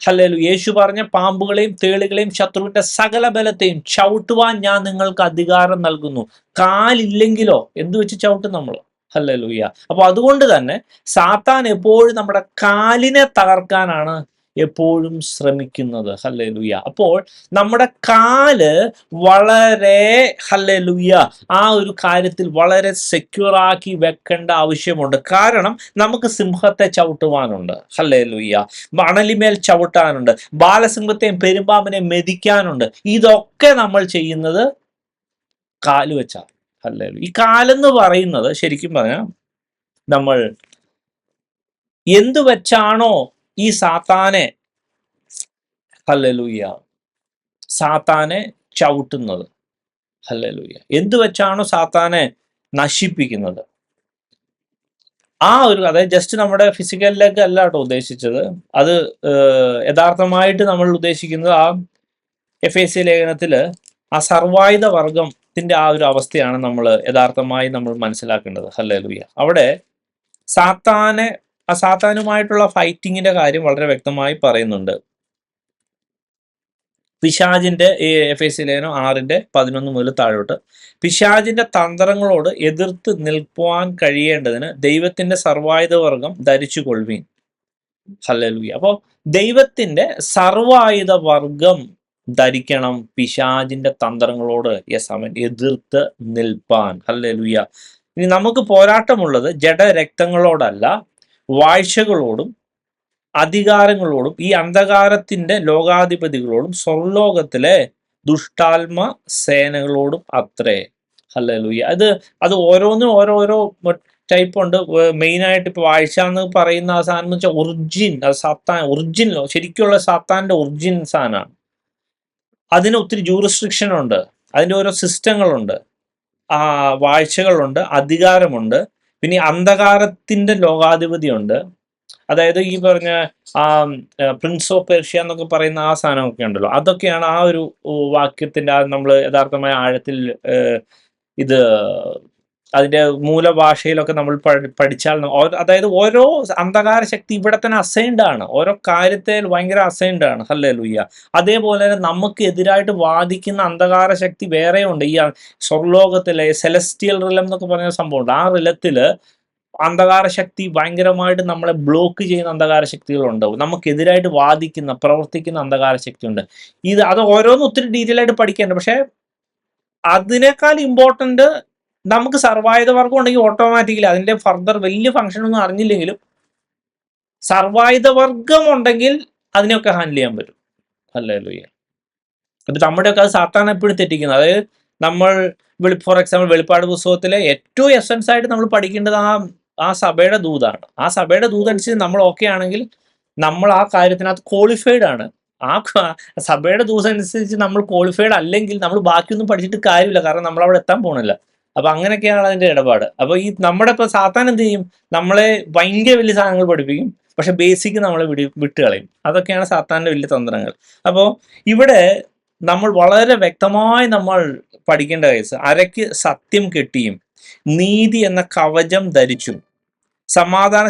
ഹല്ലേലൂയ. യേശു പറഞ്ഞ പാമ്പുകളെയും തേളുകളെയും ശത്രുവിന്റെ സകല ബലത്തെയും ചവിട്ടുവാൻ ഞാൻ നിങ്ങൾക്ക് അധികാരം നൽകുന്നു. കാലില്ലെങ്കിലോ എന്ത് വെച്ച് ചവിട്ടും നമ്മൾ? ഹല്ലേലൂയ. അപ്പൊ അതുകൊണ്ട് തന്നെ സാത്താൻ എപ്പോഴും നമ്മുടെ കാലിനെ തകർക്കാനാണ് എപ്പോഴും ശ്രമിക്കുന്നത്. ഹല്ലേലൂയ. അപ്പോൾ നമ്മുടെ കാല് വളരെ ഹല്ലേലൂയ ആ ഒരു കാര്യത്തിൽ വളരെ സെക്യൂർ ആക്കി വെക്കേണ്ട ആവശ്യമുണ്ട്. കാരണം നമുക്ക് സിംഹത്തെ ചവിട്ടുവാനുണ്ട്. ഹല്ലേലൂയ. മണലിമേൽ ചവിട്ടാനുണ്ട്, ബാലസിംഹത്തെയും പെരുമ്പാമ്പിനെയും മെതിക്കാനുണ്ട്. ഇതൊക്കെ നമ്മൾ ചെയ്യുന്നത് കാല് വെച്ചാണ്. ഹല്ലേലൂയ. ഈ കാലെന്ന് പറയുന്നത് ശരിക്കും പറഞ്ഞാൽ നമ്മൾ എന്തു വെച്ചാണോ ഈ സാത്താനെ ഹല്ലേലൂയ സാത്താനെ ചവിട്ടുന്നത്, ഹല്ലേലൂയ, എന്തു വെച്ചാണോ സാത്താനെ നശിപ്പിക്കുന്നത്, ആ ഒരു, അതായത് ജസ്റ്റ് നമ്മുടെ ഫിസിക്കലിലേക്ക് അല്ല കേട്ടോ ഉദ്ദേശിച്ചത്. അത് യഥാർത്ഥമായിട്ട് നമ്മൾ ഉദ്ദേശിക്കുന്നത് ആ എഫേസ്യ ലേഖനത്തിൽ ആ സർവായുധ വർഗത്തിന്റെ ആ ഒരു അവസ്ഥയാണ് നമ്മൾ യഥാർത്ഥമായി നമ്മൾ മനസ്സിലാക്കേണ്ടത്. ഹല്ലേലൂയ. അവിടെ സാത്താനുമായിട്ടുള്ള ഫൈറ്റിങ്ങിന്റെ കാര്യം വളരെ വ്യക്തമായി പറയുന്നുണ്ട്. പിശാചിന്റെ എഫേസ്യ ലേഖനം 6:11 മുതൽ താഴോട്ട്, പിശാചിന്റെ തന്ത്രങ്ങളോട് എതിർത്ത് നിൽക്കുവാൻ കഴിയേണ്ടതിന് ദൈവത്തിന്റെ സർവായുധ വർഗം ധരിച്ചു കൊള്ളുവീൻ. ഹല്ലേലൂയ. അപ്പോൾ ദൈവത്തിന്റെ സർവായുധ വർഗം ധരിക്കണം പിശാചിന്റെ തന്ത്രങ്ങളോട്. യെസ്, അവൻ എതിർത്ത് നിൽപ്പാൻ. ഹല്ലേലൂയ. ഇനി നമുക്ക് പോരാട്ടമുള്ളത് ജഡരക്തങ്ങളോടല്ല, വാഴ്ചകളോടും അധികാരങ്ങളോടും ഈ അന്ധകാരത്തിന്റെ ലോകാധിപതികളോടും സ്വർലോകത്തിലെ ദുഷ്ടാത്മ സേനകളോടും അത്രേ. ഹല്ലേലൂയ. അത് ഓരോന്നും ഓരോരോ ടൈപ്പ് ഉണ്ട്. മെയിനായിട്ട് ഇപ്പൊ വാഴ്ച എന്ന് പറയുന്ന ആ സാധനം എന്ന് വെച്ചാൽ ഒറിജിൻ, അത് സാത്താൻ ഒറിജിനലോ ശരിക്കുള്ള സാത്താന്റെ ഒറിജിൻ സാധനമാണ്. അതിന് ഒത്തിരി ജൂറിസ്ട്രിക്ഷൻ ഉണ്ട്, അതിന്റെ ഓരോ സിസ്റ്റങ്ങളുണ്ട്, വാഴ്ചകളുണ്ട്, അധികാരമുണ്ട്, പിന്നെ അന്ധകാരത്തിന്റെ ലോകാധിപതിയുണ്ട്. അതായത് ഈ പറഞ്ഞ ആ പ്രിൻസ് ഓഫ് പേർഷ്യ എന്നൊക്കെ പറയുന്ന ആ സാധനമൊക്കെ ഉണ്ടല്ലോ, അതൊക്കെയാണ് ആ ഒരു വാക്യത്തിന്റെ നമ്മൾ യഥാർത്ഥമായ ആഴത്തിൽ ഇത് അതിന്റെ മൂലഭാഷയിലൊക്കെ നമ്മൾ പഠിച്ചാൽ, അതായത് ഓരോ അന്ധകാര ശക്തി ഇവിടെ തന്നെ അസൈൻഡ് ആണ്, ഓരോ കാര്യത്തിൽ ഭയങ്കര അസൈൻഡ് ആണ്. ഹല്ലേലൂയ. അതേപോലെ തന്നെ നമുക്ക് എതിരായിട്ട് വാദിക്കുന്ന അന്ധകാര ശക്തി വേറെ ഉണ്ട്. ഈ സ്വർലോകത്തിലെ സെലസ്റ്റിയൽ റിലം എന്നൊക്കെ പറയുന്ന സംഭവമുണ്ട്. ആ റിലത്തില് അന്ധകാര ശക്തി ഭയങ്കരമായിട്ട് നമ്മളെ ബ്ലോക്ക് ചെയ്യുന്ന അന്ധകാര ശക്തികളുണ്ടാവും. നമുക്കെതിരായിട്ട് വാദിക്കുന്ന പ്രവർത്തിക്കുന്ന അന്ധകാര ശക്തിയുണ്ട്. അത് ഓരോന്നും ഒത്തിരി ഡീറ്റെയിൽ ആയിട്ട് പഠിക്കേണ്ട. പക്ഷെ അതിനേക്കാൾ ഇമ്പോർട്ടന്റ് നമുക്ക് സർവായുധ വർഗം ഉണ്ടെങ്കിൽ ഓട്ടോമാറ്റിക്കലി അതിന്റെ ഫർദർ വലിയ ഫംഗ്ഷൻ ഒന്നും അറിഞ്ഞില്ലെങ്കിലും സർവായുധ വർഗം ഉണ്ടെങ്കിൽ അതിനെയൊക്കെ ഹാൻഡിൽ ചെയ്യാൻ പറ്റും. ഹല്ലേലൂയ. അപ്പൊ നമ്മുടെയൊക്കെ അത് സാത്താൻ എപ്പോഴും തെറ്റിക്കുന്നത്. അതായത് നമ്മൾ ഫോർ എക്സാമ്പിൾ വെളിപ്പാട് പുസ്തകത്തിലെ ഏറ്റവും എസൻസ് ആയിട്ട് നമ്മൾ പഠിക്കേണ്ടത് ആ സഭയുടെ ദൂതാണ്. ആ സഭയുടെ ദൂത് അനുസരിച്ച് നമ്മൾ ഓക്കെ ആണെങ്കിൽ നമ്മൾ ആ കാര്യത്തിനകത്ത് ക്വാളിഫൈഡ് ആണ്. ആ സഭയുടെ ദൂത് അനുസരിച്ച് നമ്മൾ ക്വാളിഫൈഡ് അല്ലെങ്കിൽ നമ്മൾ ബാക്കിയൊന്നും പഠിച്ചിട്ട് കാര്യമില്ല, കാരണം നമ്മൾ അവിടെ എത്താൻ പോകണില്ല. അപ്പൊ അങ്ങനെയൊക്കെയാണ് അതിന്റെ ഇടപാട്. അപ്പൊ ഈ നമ്മുടെ ഇപ്പൊ സാത്താൻ എന്ത് ചെയ്യും, നമ്മളെ ഭയങ്കര വലിയ സാധനങ്ങൾ പഠിപ്പിക്കും, പക്ഷെ ബേസിക് നമ്മളെ വിട്ടുകളയും. അതൊക്കെയാണ് സാത്താന്റെ വലിയ തന്ത്രങ്ങൾ. അപ്പോൾ ഇവിടെ നമ്മൾ വളരെ വ്യക്തമായി നമ്മൾ പഠിക്കേണ്ട കേസ്, അരയ്ക്ക് സത്യം കെട്ടിയും നീതി എന്ന കവചം ധരിച്ചും സമാധാന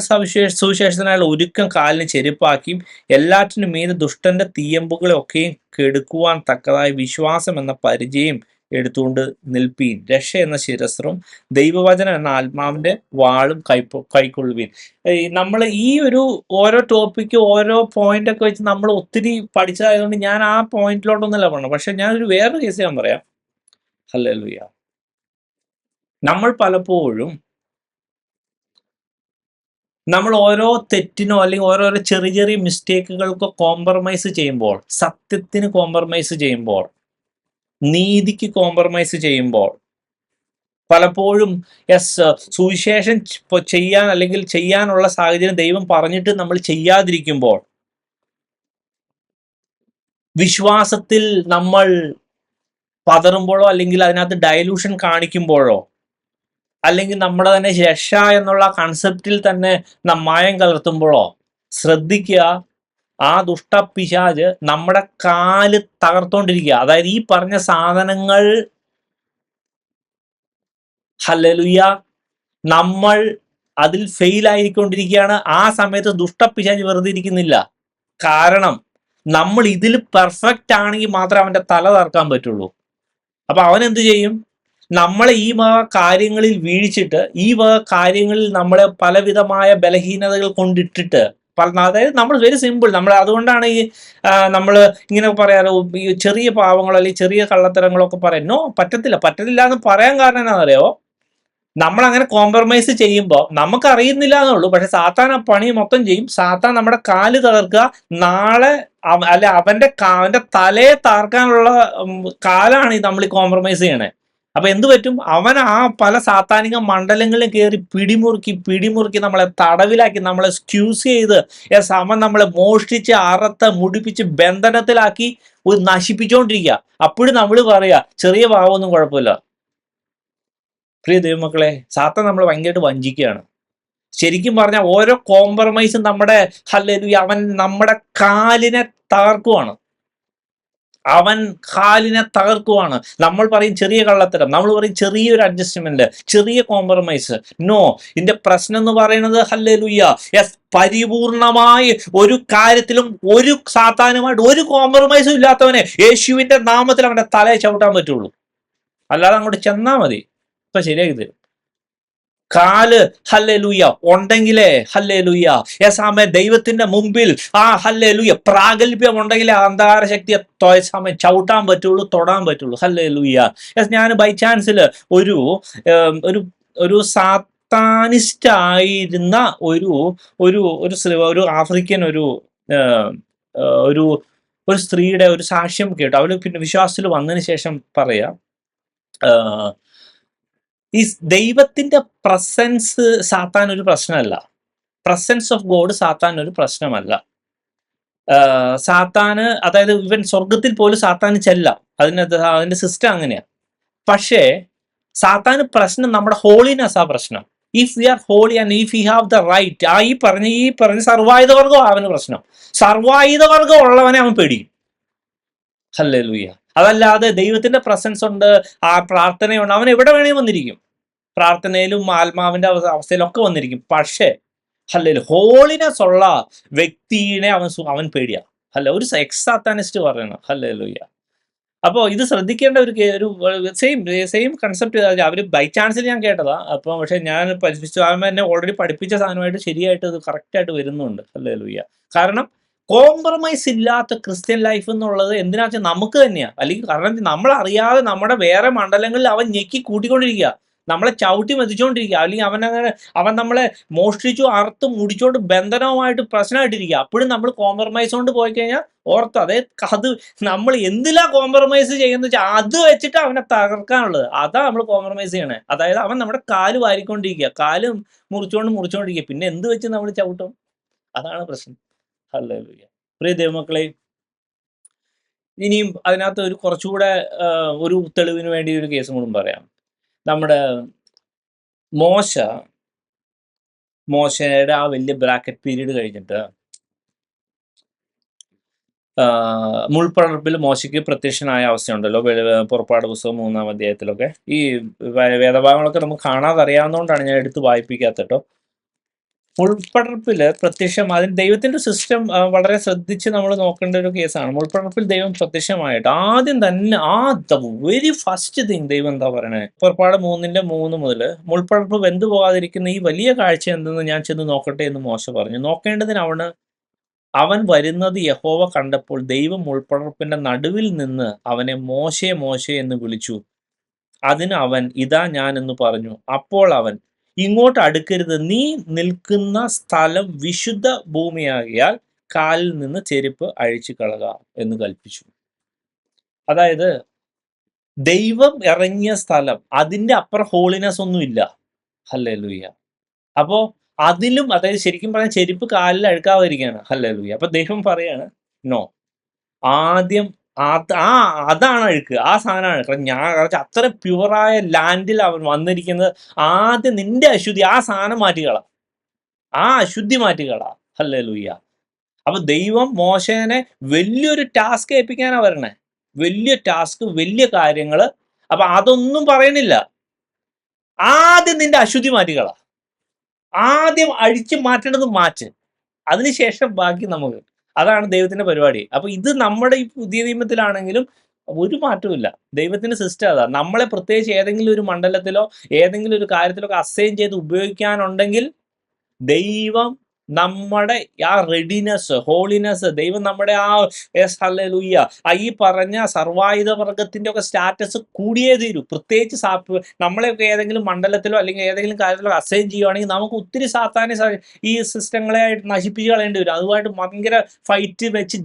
സുവിശേഷത്തിനായുള്ള ഒരുക്കം കാലിന് ചെരുപ്പാക്കിയും എല്ലാറ്റിനും മീതെ ദുഷ്ടന്റെ തീയമ്പുകളെ ഒക്കെയും കെടുക്കുവാൻ തക്കതായ വിശ്വാസം എന്ന പരിചയം എടുത്തുകൊണ്ട് നിൽപ്പീൻ. രക്ഷ എന്ന ശിരസ്ത്രവും ദൈവവചനം എന്ന ആത്മാവിന്റെ വാളും കൈക്കൊള്ളുവീൻ. നമ്മൾ ഈ ഒരു ഓരോ ടോപ്പിക്ക് ഓരോ പോയിന്റ് ഒക്കെ വെച്ച് നമ്മൾ ഒത്തിരി പഠിച്ചതായതുകൊണ്ട് ഞാൻ ആ പോയിന്റിലോട്ടൊന്നുമല്ല പറഞ്ഞത്. പക്ഷെ ഞാനൊരു വേറൊരു കേസ് ഞാൻ പറയാം. ഹല്ലേലൂയ. നമ്മൾ പലപ്പോഴും നമ്മൾ ഓരോ തെറ്റിനോ അല്ലെങ്കിൽ ഓരോരോ ചെറിയ ചെറിയ മിസ്റ്റേക്കുകൾക്കോ കോംപ്രമൈസ് ചെയ്യുമ്പോൾ, സത്യത്തിന് കോംപ്രമൈസ് ചെയ്യുമ്പോൾ, നീതിക്ക് കോംപ്രമൈസ് ചെയ്യുമ്പോൾ, പലപ്പോഴും സുവിശേഷം ചെയ്യാൻ അല്ലെങ്കിൽ ചെയ്യാനുള്ള സാഹചര്യം ദൈവം പറഞ്ഞിട്ട് നമ്മൾ ചെയ്യാതിരിക്കുമ്പോൾ, വിശ്വാസത്തിൽ നമ്മൾ പതറുമ്പോഴോ അല്ലെങ്കിൽ അതിനകത്ത് ഡയലൂഷൻ കാണിക്കുമ്പോഴോ, അല്ലെങ്കിൽ നമ്മുടെ തന്നെ രക്ഷ എന്നുള്ള കൺസെപ്റ്റിൽ തന്നെ മായം കലർത്തുമ്പോഴോ ശ്രദ്ധിക്കുക, ആ ദുഷ്ടപിശാച് നമ്മുടെ കാല് തകർത്തോണ്ടിരിക്കുക. അതായത് ഈ പറഞ്ഞ സാധനങ്ങൾ, ഹല്ലേലൂയ, നമ്മൾ അതിൽ ഫെയിൽ ആയിക്കൊണ്ടിരിക്കുകയാണ്. ആ സമയത്ത് ദുഷ്ടപിശാച് വെറുതെ ഇരിക്കുന്നില്ല. കാരണം നമ്മൾ ഇതിൽ പെർഫെക്റ്റ് ആണെങ്കിൽ മാത്രമേ അവന്റെ തല തകർക്കാൻ പറ്റുള്ളൂ. അപ്പൊ അവൻ എന്ത് ചെയ്യും, നമ്മളെ ഈ വക കാര്യങ്ങളിൽ വീഴ്ചിട്ട്, ഈ വക കാര്യങ്ങളിൽ നമ്മളെ പലവിധമായ ബലഹീനതകൾ കൊണ്ടിട്ടിട്ട്, അതായത് നമ്മൾ വെരി സിമ്പിൾ, നമ്മൾ അതുകൊണ്ടാണ് ഈ നമ്മൾ ഇങ്ങനെ പറയാറ്, ഈ ചെറിയ പാവങ്ങളോ അല്ലെങ്കിൽ ചെറിയ കള്ളത്തരങ്ങളൊക്കെ പറയാം. നോ, പറ്റത്തില്ല എന്ന് പറയാൻ കാരണം എന്താണെന്നറിയോ, നമ്മൾ അങ്ങനെ കോംപ്രമൈസ് ചെയ്യുമ്പോൾ നമുക്ക് അറിയുന്നില്ല എന്നുള്ളൂ. പക്ഷെ സാത്താൻ ആ പണി മൊത്തം ചെയ്യും. സാത്താൻ നമ്മുടെ കാല് തകർക്കുക, നാളെ അവന്റെ തലയെ തകർക്കാനുള്ള കാലാണ് നമ്മൾ ഈ കോംപ്രമൈസ് ചെയ്യണേ. അപ്പൊ എന്ത് പറ്റും, അവൻ ആ പല സാത്താനിക മണ്ഡലങ്ങളിൽ കയറി പിടിമുറുക്കി നമ്മളെ തടവിലാക്കി, നമ്മളെ സ്ക്യൂസ് ചെയ്ത് അവൻ നമ്മളെ മോഷ്ടിച്ച് അറത്ത് മുടിപ്പിച്ച് ബന്ധനത്തിലാക്കി നശിപ്പിച്ചുകൊണ്ടിരിക്കുക. അപ്പോഴും നമ്മൾ പറയാ ചെറിയ പാവമൊന്നും കുഴപ്പമില്ല. പ്രിയ ദൈവമക്കളെ, സാത്താൻ നമ്മൾ ഭയങ്കരമായിട്ട് വഞ്ചിക്കുകയാണ്. ശരിക്കും പറഞ്ഞാൽ ഓരോ കോംപ്രമൈസും ഹല്ലേലൂയ, അവൻ നമ്മുടെ കാലിനെ തകർക്കുവാണ്. നമ്മൾ പറയും ചെറിയ കള്ളത്തരം, നമ്മൾ പറയും ചെറിയൊരു അഡ്ജസ്റ്റ്മെന്റ്, ചെറിയ കോംപ്രമൈസ്. നോ, ഇതിന്റെ പ്രശ്നം എന്ന് പറയുന്നത് ഹല്ലേലൂയ, പരിപൂർണമായി ഒരു കാര്യത്തിലും ഒരു സാത്താനുമായിട്ട് ഒരു കോംപ്രമൈസും ഇല്ലാത്തവനെ യേശുവിന്റെ നാമത്തിൽ അവന്റെ തലയെ ചവിട്ടാൻ പറ്റുള്ളൂ. അല്ലാതെ അങ്ങോട്ട് ചെന്നാൽ മതി, ഇപ്പൊ ശരിയാക്കി തരും. കാല് ഹല്ലേലൂയ ഉണ്ടെങ്കിലേ ഹല്ലേലൂയ യേശാമേ ദൈവത്തിന്റെ മുമ്പിൽ ഹല്ലേലൂയ പ്രാഗൽഭ്യം ഉണ്ടെങ്കിലേ അന്ധകാര ശക്തിയെ സമയം ചവിട്ടാൻ പറ്റുള്ളൂ, തൊടാൻ പറ്റുള്ളൂ. ഹല്ലേലൂയ. ഞാൻ ബൈ ചാൻസിൽ ഒരു ഒരു ഒരു സാത്താനിസ്റ്റ് ആയിരുന്ന ഒരു ഒരു ഒരു ആഫ്രിക്കൻ ഒരു ഒരു ഒരു സ്ത്രീയുടെ ഒരു സാക്ഷ്യം കേട്ടു. അവര് പിന്നെ വിശ്വാസത്തിൽ വന്നതിന് ശേഷം പറയാ, ഈ ദൈവത്തിന്റെ പ്രസൻസ് സാത്താൻ ഒരു പ്രശ്നമല്ല. പ്രസൻസ് ഓഫ് ഗോഡ് സാത്താൻ ഒരു പ്രശ്നമല്ല. സാത്താന്, അതായത് ഇവൻ സ്വർഗത്തിൽ പോലും സാത്താന് ചെല്ലാം. അതിന്റെ സിസ്റ്റം അങ്ങനെയാ. പക്ഷേ സാത്താന് പ്രശ്നം നമ്മുടെ ഹോളിനെസ് ആ പ്രശ്നം. If we are holy and if you have the right, ഈ പറഞ്ഞ സർവായുധവർഗം അവന് പ്രശ്നം. സർവായുധവർഗം ഉള്ളവനെ അവൻ പേടിക്കും. ഹല്ലേലൂയ. അതല്ലാതെ ദൈവത്തിന്റെ പ്രസൻസ് ഉണ്ട്, ആ പ്രാർത്ഥനയുണ്ട്, അവൻ എവിടെ വേണേലും വന്നിരിക്കും. പ്രാർത്ഥനയിലും ആത്മാവിന്റെ അവസ്ഥയിലൊക്കെ വന്നിരിക്കും. പക്ഷേ ഹോളിനെസ് ഉള്ള വ്യക്തിയെ അവൻ പേടിയാ. ഒരു സാത്താനിസ്റ്റ് പറയണം. ഹല്ലേലൂയ. അപ്പോൾ ഇത് ശ്രദ്ധിക്കേണ്ട ഒരു സെയിം കൺസെപ്റ്റ്. അവർ ബൈ ചാൻസിൽ ഞാൻ കേട്ടതാ. അപ്പോൾ പക്ഷെ ഞാൻ എന്നെ ഓൾറെഡി പഠിപ്പിച്ച സാധനമായിട്ട് ശരിയായിട്ട് ഇത് കറക്റ്റായിട്ട് വരുന്നുണ്ട്. ഹല്ലേലൂയ. കാരണം കോംപ്രമൈസ് ഇല്ലാത്ത ക്രിസ്ത്യൻ ലൈഫ് എന്നുള്ളത് എന്തിനാ വെച്ചാൽ നമുക്ക് തന്നെയാണ്. അല്ലെങ്കിൽ കാരണം നമ്മൾ അറിയാതെ നമ്മുടെ വേറെ മണ്ഡലങ്ങളിൽ അവൻ ഞെക്കി കൂട്ടിക്കൊണ്ടിരിക്കുക, നമ്മളെ ചവിട്ടി മതിച്ചുകൊണ്ടിരിക്കുക. അല്ലെങ്കിൽ അവൻ നമ്മളെ മോഷ്ടിച്ചു അറുത്ത് മുടിച്ചോണ്ട് ബന്ധനവുമായിട്ട് പ്രശ്നമായിട്ടിരിക്കുക. അപ്പോഴും നമ്മൾ കോംപ്രമൈസ് കൊണ്ട് പോയി കഴിഞ്ഞാൽ ഓർത്ത് അത് നമ്മൾ എന്തിലാ കോംപ്രമൈസ് ചെയ്യുന്നത് വെച്ചാൽ അത് വെച്ചിട്ട് അവനെ തകർക്കാനുള്ളത്. അതാ നമ്മൾ കോംപ്രമൈസ് ചെയ്യണേ. അതായത് അവൻ നമ്മുടെ കാല് വാരിക്കൊണ്ടിരിക്കുക, കാല് മുറിച്ചോണ്ടിരിക്കുക. പിന്നെ എന്ത് വെച്ച് നമ്മൾ ചവിട്ടും? അതാണ് പ്രശ്നം. ഹല്ലേലൂയ. പ്രിയ ദൈവമക്കളെ, ഇനിയും അതിനകത്ത് ഒരു കുറച്ചുകൂടെ ഒരു തെളിവിന് വേണ്ടി ഒരു കേസും കൂടെ പറയാം. നമ്മുടെ മോശയുടെ ആ വലിയ ബ്രാക്കറ്റ് പീരീഡ് കഴിഞ്ഞിട്ട് മുൾപ്പടർപ്പിൽ മോശയ്ക്ക് പ്രത്യക്ഷനായ അവസ്ഥയുണ്ടല്ലോ. പുറപ്പാട് പുസ്തകം 3-ാം അധ്യായത്തിലൊക്കെ ഈ വേദഭാഗങ്ങളൊക്കെ നമുക്ക് കാണാതെ അറിയാവുന്നതുകൊണ്ടാണ് ഞാൻ എടുത്ത് വായിപ്പിക്കാത്തട്ടോ. മുൾപ്പടർപ്പിൽ പ്രത്യക്ഷം, അതിന് ദൈവത്തിന്റെ സിസ്റ്റം വളരെ ശ്രദ്ധിച്ച് നമ്മൾ നോക്കേണ്ട ഒരു കേസാണ്. മുൾപ്പടർപ്പിൽ ദൈവം പ്രത്യക്ഷമായിട്ട് ആദ്യം തന്നെ വെരി ഫസ്റ്റ് തിങ് ദൈവം എന്താ പറയണേ? പുറപ്പാട് 3:3 മുതൽ മുൾപ്പടർപ്പ് വെന്തു പോകാതിരിക്കുന്ന ഈ വലിയ കാഴ്ച എന്തെന്ന് ഞാൻ ചെന്ന് നോക്കട്ടെ എന്ന് മോശ പറഞ്ഞു. നോക്കേണ്ടതിന് അവൻ വരുന്നത് യഹോവ കണ്ടപ്പോൾ ദൈവം മുൾപ്പടർപ്പിന്റെ നടുവിൽ നിന്ന് അവനെ മോശെ മോശെ എന്ന് വിളിച്ചു. അതിന് അവൻ ഇതാ ഞാൻ എന്ന് പറഞ്ഞു. അപ്പോൾ അവൻ, ഇങ്ങോട്ട് അടുക്കരുത്, നീ നിൽക്കുന്ന സ്ഥലം വിശുദ്ധ ഭൂമിയാകിയാൽ കാലിൽ നിന്ന് ചെരുപ്പ് അഴിച്ചു കളക എന്ന് കൽപ്പിച്ചു. അതായത് ദൈവം ഇറങ്ങിയ സ്ഥലം, അതിന്റെ അപ്പുറം ഹോളിനെസ് ഒന്നുമില്ല. ഹല്ലേലൂയ. അപ്പോ അതിലും, അതായത് ശരിക്കും പറഞ്ഞാൽ ചെരുപ്പ് കാലിൽ അഴുക്കാതിരിക്കുകയാണ്. ഹല്ലേലൂയ. അപ്പൊ ദൈവം പറയാണ്, നോ, ആദ്യം അതാണ് അഴുക്ക്, ആ സാധനമാണ് അഴുക്ക്. ഞാൻ അത്ര പ്യുവറായ ലാൻഡിൽ അവൻ വന്നിരിക്കുന്നത്. ആദ്യം നിന്റെ അശുദ്ധി, ആ സാധനം മാറ്റിക്കള, ആ അശുദ്ധി മാറ്റിക്കള. ഹല്ലേലൂയ. അപ്പൊ ദൈവം മോശേനെ വലിയൊരു ടാസ്ക് ഏൽപ്പിക്കാനാ വരണേ. വലിയ ടാസ്ക്, വലിയ കാര്യങ്ങള്. അപ്പൊ അതൊന്നും പറയണില്ല. ആദ്യം നിന്റെ അശുദ്ധി മാറ്റിക്കള, ആദ്യം അഴിച്ചു മാറ്റേണ്ടത് മാറ്റ്, അതിനുശേഷം ബാക്കി നമുക്ക്. അതാണ് ദൈവത്തിന്റെ പരിപാടി. അപ്പൊ ഇത് നമ്മുടെ ഈ പുതിയ നിയമത്തിലാണെങ്കിലും ഒരു മാറ്റമില്ല. ദൈവത്തിന്റെ സിസ്റ്റം അതാ. നമ്മളെ പ്രത്യേകിച്ച് ഏതെങ്കിലും ഒരു മണ്ഡലത്തിലോ ഏതെങ്കിലും ഒരു കാര്യത്തിലോ അസൈൻ ചെയ്ത് ഉപയോഗിക്കാനുണ്ടെങ്കിൽ ദൈവം നമ്മുടെ ആ റെഡിനെസ്, ഹോളിനെസ്, ദൈവം നമ്മുടെ ഹല്ലേലൂയ, ഈ പറഞ്ഞ സർവായുധ വർഗത്തിന്റെ ഒക്കെ സ്റ്റാറ്റസ് കൂടിയേ തീരൂ. പ്രത്യേകിച്ച് നമ്മളെയൊക്കെ ഏതെങ്കിലും മണ്ഡലത്തിലോ അല്ലെങ്കിൽ ഏതെങ്കിലും കാര്യത്തിലോ അസൈൻ ചെയ്യുവാണെങ്കിൽ നമുക്ക് ഒത്തിരി സാത്താനെ ഈ സിസ്റ്റങ്ങളെ നശിപ്പിച്ച് കളയേണ്ടി വരും. അതുമായിട്ട് ഭയങ്കര ഫൈറ്റ് വെച്ച്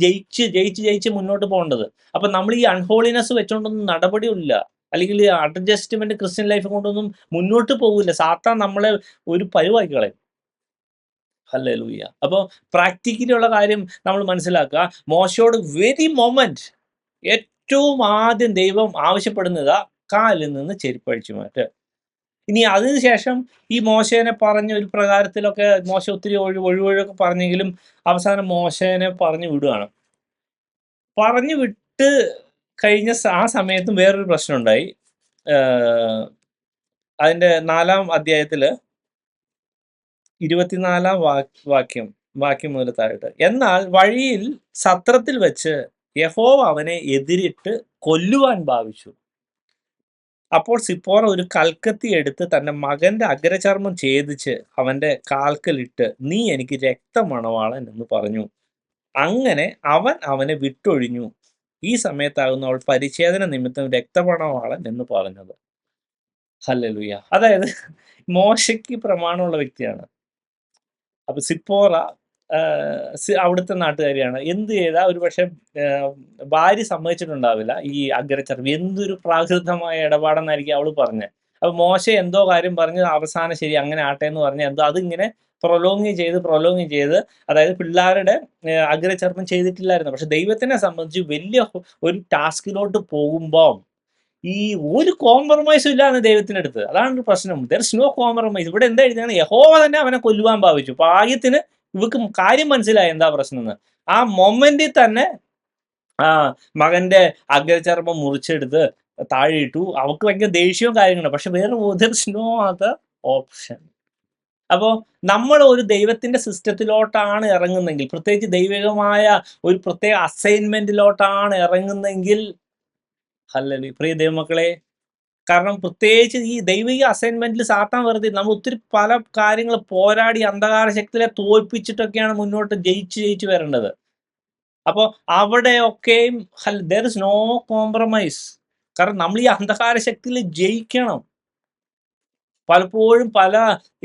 ജയിച്ച് മുന്നോട്ട് പോകേണ്ടത്. അപ്പൊ നമ്മൾ ഈ അൺഹോളിനെസ് വെച്ചോണ്ടൊന്നും നടപടിയില്ല. അല്ലെങ്കിൽ അഡ്ജസ്റ്റ്മെന്റ് ക്രിസ്ത്യൻ ലൈഫ് കൊണ്ടൊന്നും മുന്നോട്ട് പോകില്ല. സാത്താൻ നമ്മളെ ഒരു പരുവാക്കി കളയും. ഹല്ലേലൂയ. അപ്പോൾ പ്രാക്ടിക്കലി ഉള്ള കാര്യം നമ്മൾ മനസ്സിലാക്കുക. മോശയോട് വെരി മൊമെന്റ് ഏറ്റവും ആദ്യം ദൈവം ആവശ്യപ്പെടുന്നതാ കാലിൽ നിന്ന് ചെരുപ്പഴിച്ചു മാറ്റ്. ഇനി അതിനുശേഷം ഈ മോശേനെ പറഞ്ഞ ഒരു പ്രകാരത്തിലൊക്കെ മോശ ഒത്തിരി ഒഴിവൊഴിവൊക്കെ പറഞ്ഞെങ്കിലും അവസാനം മോശേനെ പറഞ്ഞു വിടുകയാണ്. പറഞ്ഞു വിട്ട് കഴിഞ്ഞ ആ സമയത്തും വേറൊരു പ്രശ്നം ഉണ്ടായി. അതിന്റെ 4-ാം അധ്യായത്തില് 24-ാം വാക്യം മുതൽ താഴെ, എന്നാൽ വഴിയിൽ സത്രത്തിൽ വെച്ച് യഹോവ അവനെ എതിരിട്ട് കൊല്ലുവാൻ ഭാവിച്ചു. അപ്പോൾ സിപ്പോറ ഒരു കൽക്കത്തി എടുത്ത് തന്റെ മകന്റെ അഗ്രചർമ്മം ഛേദിച്ച് അവന്റെ കാൽക്കലിട്ട്, നീ എനിക്ക് രക്തമണവാളൻ എന്ന് പറഞ്ഞു. അങ്ങനെ അവൻ അവനെ വിട്ടൊഴിഞ്ഞു. ഈ സമയത്താകുന്നു അവൾ പരിച്ഛേദന നിമിത്തം രക്തമണവാളൻ എന്ന് പറഞ്ഞത്. ഹല്ലേലൂയ. അതായത് മോശയ്ക്ക് പ്രമാണമുള്ള വ്യക്തിയാണ്. അപ്പൊ സിപ്പോറ അവിടുത്തെ നാട്ടുകാരിയാണ്. എന്ത് ചെയ്താ ഒരു പക്ഷെ ഭാര്യ സമ്മതിച്ചിട്ടുണ്ടാവില്ല ഈ അഗ്രചർമ്മം. എന്തൊരു പ്രാകൃതമായ ഇടപാടെന്നായിരിക്കും അവള് പറഞ്ഞത്. അപ്പൊ മോശ എന്തോ കാര്യം പറഞ്ഞ് അവസാനം ശരി അങ്ങനെ ആട്ടെ എന്ന് പറഞ്ഞ് എന്തോ അതിങ്ങനെ പ്രൊലോങ് ചെയ്ത് അതായത് പിള്ളേരുടെ അഗ്രചർമ്മം ചെയ്തിട്ടില്ലായിരുന്നു. പക്ഷെ ദൈവത്തിനെ സംബന്ധിച്ച് വലിയ ഒരു ടാസ്കിലോട്ട് പോകുമ്പോൾ ഈ ഒരു കോംപ്രമൈസും ഇല്ലാന്ന് ദൈവത്തിന്റെ അടുത്ത്. അതാണ് പ്രശ്നം. There is no compromise. ഇവിടെ എന്താ എഴുതിയാണ്, യഹോവ തന്നെ അവനെ കൊല്ലുവാൻ ഭാവിച്ചു. ഭാഗ്യത്തിന് ഇവക്ക് കാര്യം മനസ്സിലായി എന്താ പ്രശ്നം എന്ന്. ആ മൊമെന്റിൽ തന്നെ ആ മകന്റെ അഗ്രചർമ്മം മുറിച്ചെടുത്ത് താഴെ ഇട്ടു. അവക്ക് ഭയങ്കര ദേഷ്യവും കാര്യങ്ങളും. പക്ഷെ വേറെ there is no other option. അപ്പോൾ നമ്മൾ ഒരു ദൈവത്തിന്റെ സിസ്റ്റത്തിലോട്ടാണ് ഇറങ്ങുന്നെങ്കിൽ, പ്രത്യേകിച്ച് ദൈവികമായ ഒരു പ്രത്യേക അസൈൻമെന്റിലോട്ടാണ് ഇറങ്ങുന്നെങ്കിൽ, ഹല്ലേലൂയ പ്രിയ ദൈവമക്കളെ, കാരണം പ്രത്യേകിച്ച് ഈ ദൈവിക അസൈൻമെന്റിൽ സാത്താൻ വെറുതെ നമ്മൾ ഒത്തിരി പല കാര്യങ്ങൾ പോരാടി അന്ധകാര ശക്തിയെ തോൽപ്പിച്ചിട്ടൊക്കെയാണ് മുന്നോട്ട് ജയിച്ച് വരേണ്ടത്. അപ്പോൾ അവിടെയൊക്കെയും ദർ ഇസ് നോ കോംപ്രമൈസ്. കാരണം നമ്മൾ ഈ അന്ധകാര ശക്തിയിൽ ജയിക്കണം. പലപ്പോഴും പല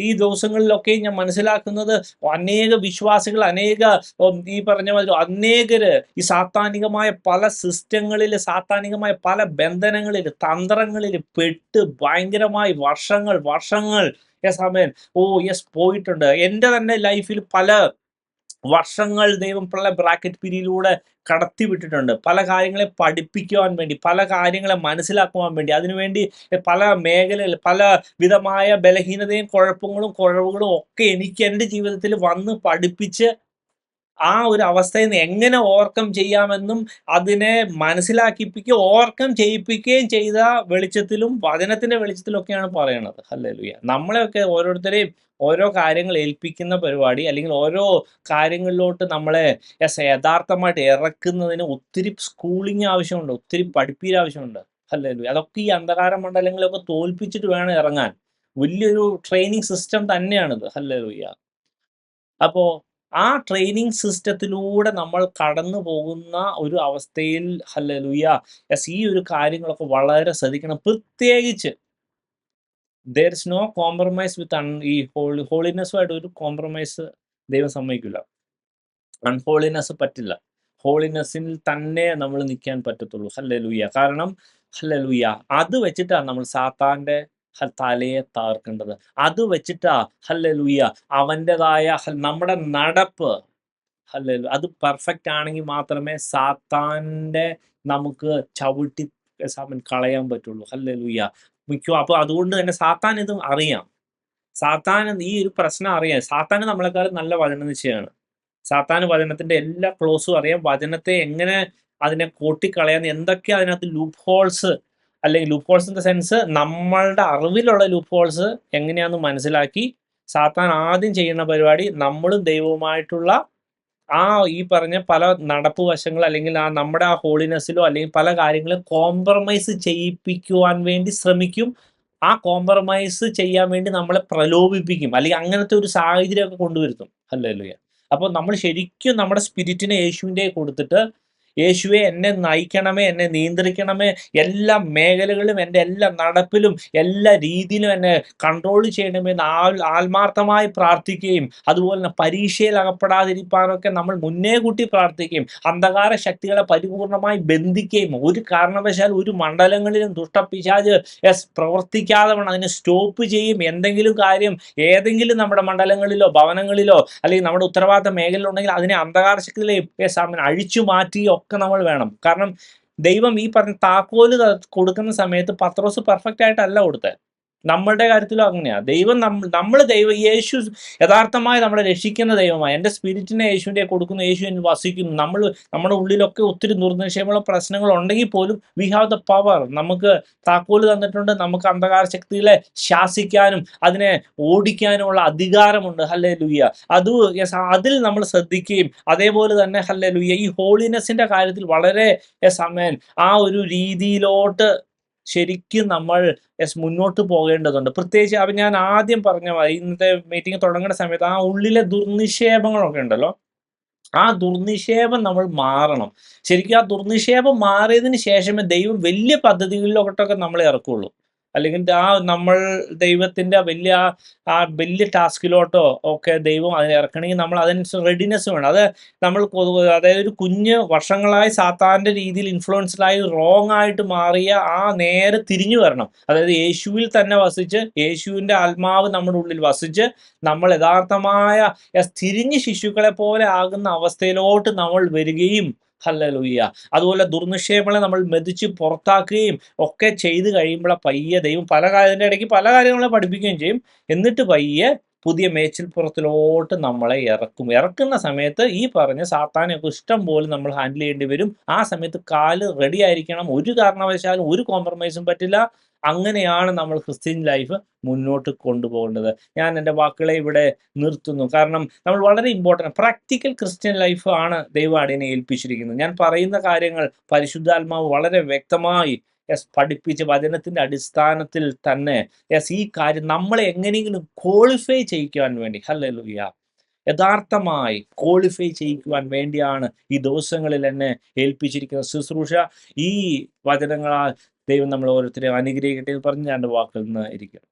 ഈ ദിവസങ്ങളിലൊക്കെ ഞാൻ മനസ്സിലാക്കുന്നത് അനേക വിശ്വാസികൾ, ഈ പറഞ്ഞ മാതിരി അനേകര് ഈ സാത്താനികമായ പല സിസ്റ്റങ്ങളിൽ, സാത്താനികമായ പല ബന്ധനങ്ങളിൽ, തന്ത്രങ്ങളിൽ പെട്ട് ഭയങ്കരമായി വർഷങ്ങൾ പോയിട്ടുണ്ട്. എൻ്റെ തന്നെ ലൈഫിൽ പല വർഷങ്ങൾ ദൈവം പല ബ്രാക്കറ്റ് പീരീഡിലൂടെ കടത്തിവിട്ടിട്ടുണ്ട്. പല കാര്യങ്ങളെ പഠിപ്പിക്കുവാൻ വേണ്ടി, പല കാര്യങ്ങളെ മനസ്സിലാക്കുവാൻ വേണ്ടി, അതിനുവേണ്ടി പല മേഖലയിൽ പല വിധമായ ബലഹീനതയും കുറവുകളും ഒക്കെ എനിക്ക് എൻ്റെ ജീവിതത്തിൽ വന്ന് പഠിപ്പിച്ച് ആ ഒരു അവസ്ഥയിൽ നിന്ന് എങ്ങനെ ഓവർകം ചെയ്യാമെന്നും അതിനെ മനസ്സിലാക്കിപ്പിക്കുകയും ഓവർകം ചെയ്യിപ്പിക്കുകയും ചെയ്ത വെളിച്ചത്തിലും വചനത്തിന്റെ വെളിച്ചത്തിലും ഒക്കെയാണ് പറയണത്. ഹല്ലേലൂയ. നമ്മളെയൊക്കെ ഓരോരുത്തരെയും ഓരോ കാര്യങ്ങൾ ഏൽപ്പിക്കുന്ന പരിപാടി, അല്ലെങ്കിൽ ഓരോ കാര്യങ്ങളിലോട്ട് നമ്മളെ യഥാർത്ഥമായിട്ട് ഇറക്കുന്നതിന് ഒത്തിരി സ്കൂളിങ് ആവശ്യമുണ്ട്, ഒത്തിരി പഠിപ്പീര് ആവശ്യമുണ്ട്. ഹല്ലേലൂയ. അതൊക്കെ ഈ അന്ധകാര മണ്ഡലങ്ങളൊക്കെ തോൽപ്പിച്ചിട്ട് വേണം ഇറങ്ങാൻ. വലിയൊരു ട്രെയിനിങ് സിസ്റ്റം തന്നെയാണിത്. ഹല്ലേലൂയ. അപ്പോൾ ആ ട്രെയിനിങ് സിസ്റ്റത്തിലൂടെ നമ്മൾ കടന്നു പോകുന്ന ഒരു അവസ്ഥയിൽ ഹല്ലേലൂയ ഈ ഒരു കാര്യങ്ങളൊക്കെ വളരെ ശ്രദ്ധിക്കണം. പ്രത്യേകിച്ച് there is no compromise with ഈ ഹോളിനെസ്സുമായിട്ട് ഒരു കോംപ്രമൈസ് ദൈവം സമ്മതിക്കില്ല. അൺഹോളിനെസ് പറ്റില്ല. ഹോളിനെസ്സിൽ തന്നെ നമ്മൾ നിൽക്കാൻ പറ്റത്തുള്ളൂ. ഹല്ലേലൂയ. കാരണം ഹല്ലേലൂയ അത് വെച്ചിട്ടാണ് നമ്മൾ സാത്താന്റെ തലയെ തകർക്കേണ്ടത്. അത് വെച്ചിട്ടാ ഹല്ലേലൂയ അവൻ്റെതായ നമ്മുടെ നടപ്പ് അത് പെർഫെക്റ്റ് ആണെങ്കിൽ മാത്രമേ സാത്താന്റെ നമുക്ക് ചവിട്ടി കളയാൻ പറ്റുള്ളൂ. ഹല്ലേലൂയ. അപ്പോൾ അതുകൊണ്ട് തന്നെ സാത്താൻ ഇത് അറിയാം. സാത്താൻ ഈ ഒരു പ്രശ്നം അറിയാം. സാത്താന് നമ്മളെക്കാളും നല്ല വചന നിശ്ചയമാണ്. സാത്താന് വചനത്തിന്റെ എല്ലാ ക്ലോസും അറിയാം. വചനത്തെ എങ്ങനെ അതിനെ കൂട്ടിക്കളയാൻ, എന്തൊക്കെ അതിനകത്ത് ലൂപ്പ് ഹോൾസ്, അല്ലെങ്കിൽ loopholes in the sense നമ്മളുടെ അറിവിലുള്ള ലൂപ്പ് ഹോൾസ് എങ്ങനെയാണെന്ന് മനസ്സിലാക്കി സാത്താൻ ആദ്യം ചെയ്യുന്ന പരിപാടി നമ്മളും ദൈവവുമായിട്ടുള്ള ഈ പറഞ്ഞ പല നടപ്പ് വശങ്ങൾ, അല്ലെങ്കിൽ നമ്മുടെ ആ ഹോളിനെസ്സിലോ അല്ലെങ്കിൽ പല കാര്യങ്ങളും കോംപ്രമൈസ് ചെയ്യിപ്പിക്കുവാൻ വേണ്ടി ശ്രമിക്കും. ആ കോംപ്രമൈസ് ചെയ്യാൻ വേണ്ടി നമ്മളെ പ്രലോഭിപ്പിക്കും, അല്ലെങ്കിൽ അങ്ങനത്തെ ഒരു സാഹചര്യമൊക്കെ കൊണ്ടുവരുത്തും. ഹല്ലേലൂയ. അപ്പോൾ നമ്മൾ ശരിക്കും നമ്മുടെ സ്പിരിറ്റിനെ യേശുവിൻ്റെ കൊടുത്തിട്ട്, യേശുവെ എന്നെ നയിക്കണമേ, എന്നെ നിയന്ത്രിക്കണമേ, എല്ലാ മേഖലകളിലും എൻ്റെ എല്ലാ നടപ്പിലും എല്ലാ രീതിയിലും എന്നെ കൺട്രോൾ ചെയ്യണമെന്ന് ആത്മാർത്ഥമായി പ്രാർത്ഥിക്കുകയും, അതുപോലെ തന്നെ പരീക്ഷയിൽ അകപ്പെടാതിരിക്കാനൊക്കെ നമ്മൾ മുന്നേ കൂട്ടി പ്രാർത്ഥിക്കുകയും, അന്ധകാര ശക്തികളെ പരിപൂർണമായി ബന്ധിക്കുകയും, ഒരു കാരണവശാൽ ഒരു മണ്ഡലങ്ങളിലും ദുഷ്ടപിശാച് പ്രവർത്തിക്കാതെ വേണം അതിനെ സ്റ്റോപ്പ് ചെയ്യും. എന്തെങ്കിലും കാര്യം ഏതെങ്കിലും നമ്മുടെ മണ്ഡലങ്ങളിലോ ഭവനങ്ങളിലോ അല്ലെങ്കിൽ നമ്മുടെ ഉത്തരവാദിത്ത മേഖലയിലുണ്ടെങ്കിൽ അതിനെ അന്ധകാര ശക്തികളെ അഴിച്ചു മാറ്റിയോ ഒക്കെ നമ്മൾ വേണം. കാരണം ദൈവം ഈ പറഞ്ഞ താക്കോല് കൊടുക്കുന്ന സമയത്ത് പത്രോസ് പെർഫെക്റ്റ് ആയിട്ടല്ല കൊടുത്തത്. നമ്മളുടെ കാര്യത്തിലും അങ്ങനെയാ. ദൈവം യേശു യഥാർത്ഥമായി നമ്മളെ രക്ഷിക്കുന്ന ദൈവമായി. എൻ്റെ സ്പിരിറ്റിനെ യേശുവിൻ്റെ കൊടുക്കുന്നു, യേശു എന്നിൽ വസിക്കുന്നു. നമ്മുടെ ഉള്ളിലൊക്കെ ഒത്തിരി നിർനിക്ഷേപങ്ങളും പ്രശ്നങ്ങളും ഉണ്ടെങ്കിൽ പോലും വി ഹാവ് ദ പവർ. നമുക്ക് താക്കോല് തന്നിട്ടുണ്ട്. നമുക്ക് അന്ധകാര ശക്തികളെ ശാസിക്കാനും അതിനെ ഓടിക്കാനുമുള്ള അധികാരമുണ്ട്. ഹല്ലേലൂയ. അതിൽ നമ്മൾ ശ്രദ്ധിക്കുകയും, അതേപോലെ തന്നെ ഹല്ലേലൂയ ഈ ഹോളിനെസ്സിന്റെ കാര്യത്തിൽ വളരെ ആ ഒരു രീതിയിലോട്ട് ശരിക്കും നമ്മൾ മുന്നോട്ട് പോകേണ്ടതുണ്ട്. പ്രത്യേകിച്ച് അപ്പം ഞാൻ ആദ്യം പറഞ്ഞ ഇന്നത്തെ മീറ്റിംഗ് തുടങ്ങുന്ന സമയത്ത് ആ ഉള്ളിലെ ദുർനിക്ഷേപങ്ങളൊക്കെ ഉണ്ടല്ലോ, ആ ദുർനിക്ഷേപം നമ്മൾ മാറണം. ശരിക്കും ആ ദുർനിക്ഷേപം മാറിയതിന് ശേഷമേ ദൈവം വലിയ പദ്ധതികളിലോട്ടൊക്കെ നമ്മളെ ഇറക്കുള്ളൂ. അല്ലെങ്കിൽ നമ്മൾ ദൈവത്തിന്റെ ആ വലിയ ടാസ്കിലോട്ടോ ഒക്കെ ദൈവം അതിനെ ഇറക്കണമെങ്കിൽ നമ്മൾ അതിനനുസരിച്ച് റെഡിനെസ് വേണം. അത് നമ്മൾ അതായത് ഒരു കുഞ്ഞ് വർഷങ്ങളായി സാത്താന്റെ രീതിയിൽ ഇൻഫ്ലുവൻസ്ഡായി റോങ് ആയിട്ട് മാറിയ ആ നേരെ തിരിഞ്ഞു വരണം. അതായത് യേശുവിൽ തന്നെ വസിച്ച്, യേശുവിന്റെ ആത്മാവ് നമ്മുടെ ഉള്ളിൽ വസിച്ച്, നമ്മൾ യഥാർത്ഥമായ തിരിഞ്ഞ് ശിശുക്കളെ പോലെ ആകുന്ന അവസ്ഥയിലോട്ട് നമ്മൾ വരികയും, ഹല്ലേലൂയ, അതുപോലെ ദുർനിക്ഷേപങ്ങളെ നമ്മൾ മെതിച്ച് പുറത്താക്കുകയും ഒക്കെ ചെയ്ത് കഴിയുമ്പോൾ പയ്യെ ദൈവം അതിൻ്റെ ഇടയ്ക്ക് പല കാര്യങ്ങളെ പഠിപ്പിക്കുകയും ചെയ്യും. എന്നിട്ട് പയ്യെ പുതിയ മേച്ചിൽപ്പുറത്തിലോട്ട് നമ്മളെ ഇറക്കുന്ന സമയത്ത് ഈ പറഞ്ഞ സാത്താനെയൊക്കെ ഇഷ്ടം പോലെ നമ്മൾ ഹാൻഡിൽ ചെയ്യേണ്ടി വരും. ആ സമയത്ത് കാല് റെഡി ആയിരിക്കണം. ഒരു കാരണവശാലും ഒരു കോംപ്രമൈസും പറ്റില്ല. അങ്ങനെയാണ് നമ്മൾ ക്രിസ്ത്യൻ ലൈഫ് മുന്നോട്ട് കൊണ്ടുപോകേണ്ടത്. ഞാൻ എൻ്റെ വാക്കുകളെ ഇവിടെ നിർത്തുന്നു. കാരണം നമ്മൾ വളരെ ഇമ്പോർട്ടൻ്റ് പ്രാക്ടിക്കൽ ക്രിസ്ത്യൻ ലൈഫ് ആണ് ദൈവം അടിയനെ ഏൽപ്പിച്ചിരിക്കുന്നത്. ഞാൻ പറയുന്ന കാര്യങ്ങൾ പരിശുദ്ധാത്മാവ് വളരെ വ്യക്തമായി പഠിപ്പിച്ച് വചനത്തിന്റെ അടിസ്ഥാനത്തിൽ തന്നെ ഈ കാര്യം നമ്മളെ എങ്ങനെയെങ്കിലും ക്വാളിഫൈ ചെയ്യിക്കുവാൻ വേണ്ടി, ഹല്ലേലൂയ, യഥാർത്ഥമായി ക്വാളിഫൈ ചെയ്യിക്കുവാൻ വേണ്ടിയാണ് ഈ ദിവസങ്ങളിൽ എന്നെ ഏൽപ്പിച്ചിരിക്കുന്ന ശുശ്രൂഷ. ഈ വചനങ്ങളാൽ ദൈവം നമ്മൾ ഓരോരുത്തരെയും അനുഗ്രഹിക്കട്ടെ എന്ന് പറഞ്ഞ് ഞാൻ എൻ്റെ വാക്കിൽ നിന്ന് ഇരിക്കും.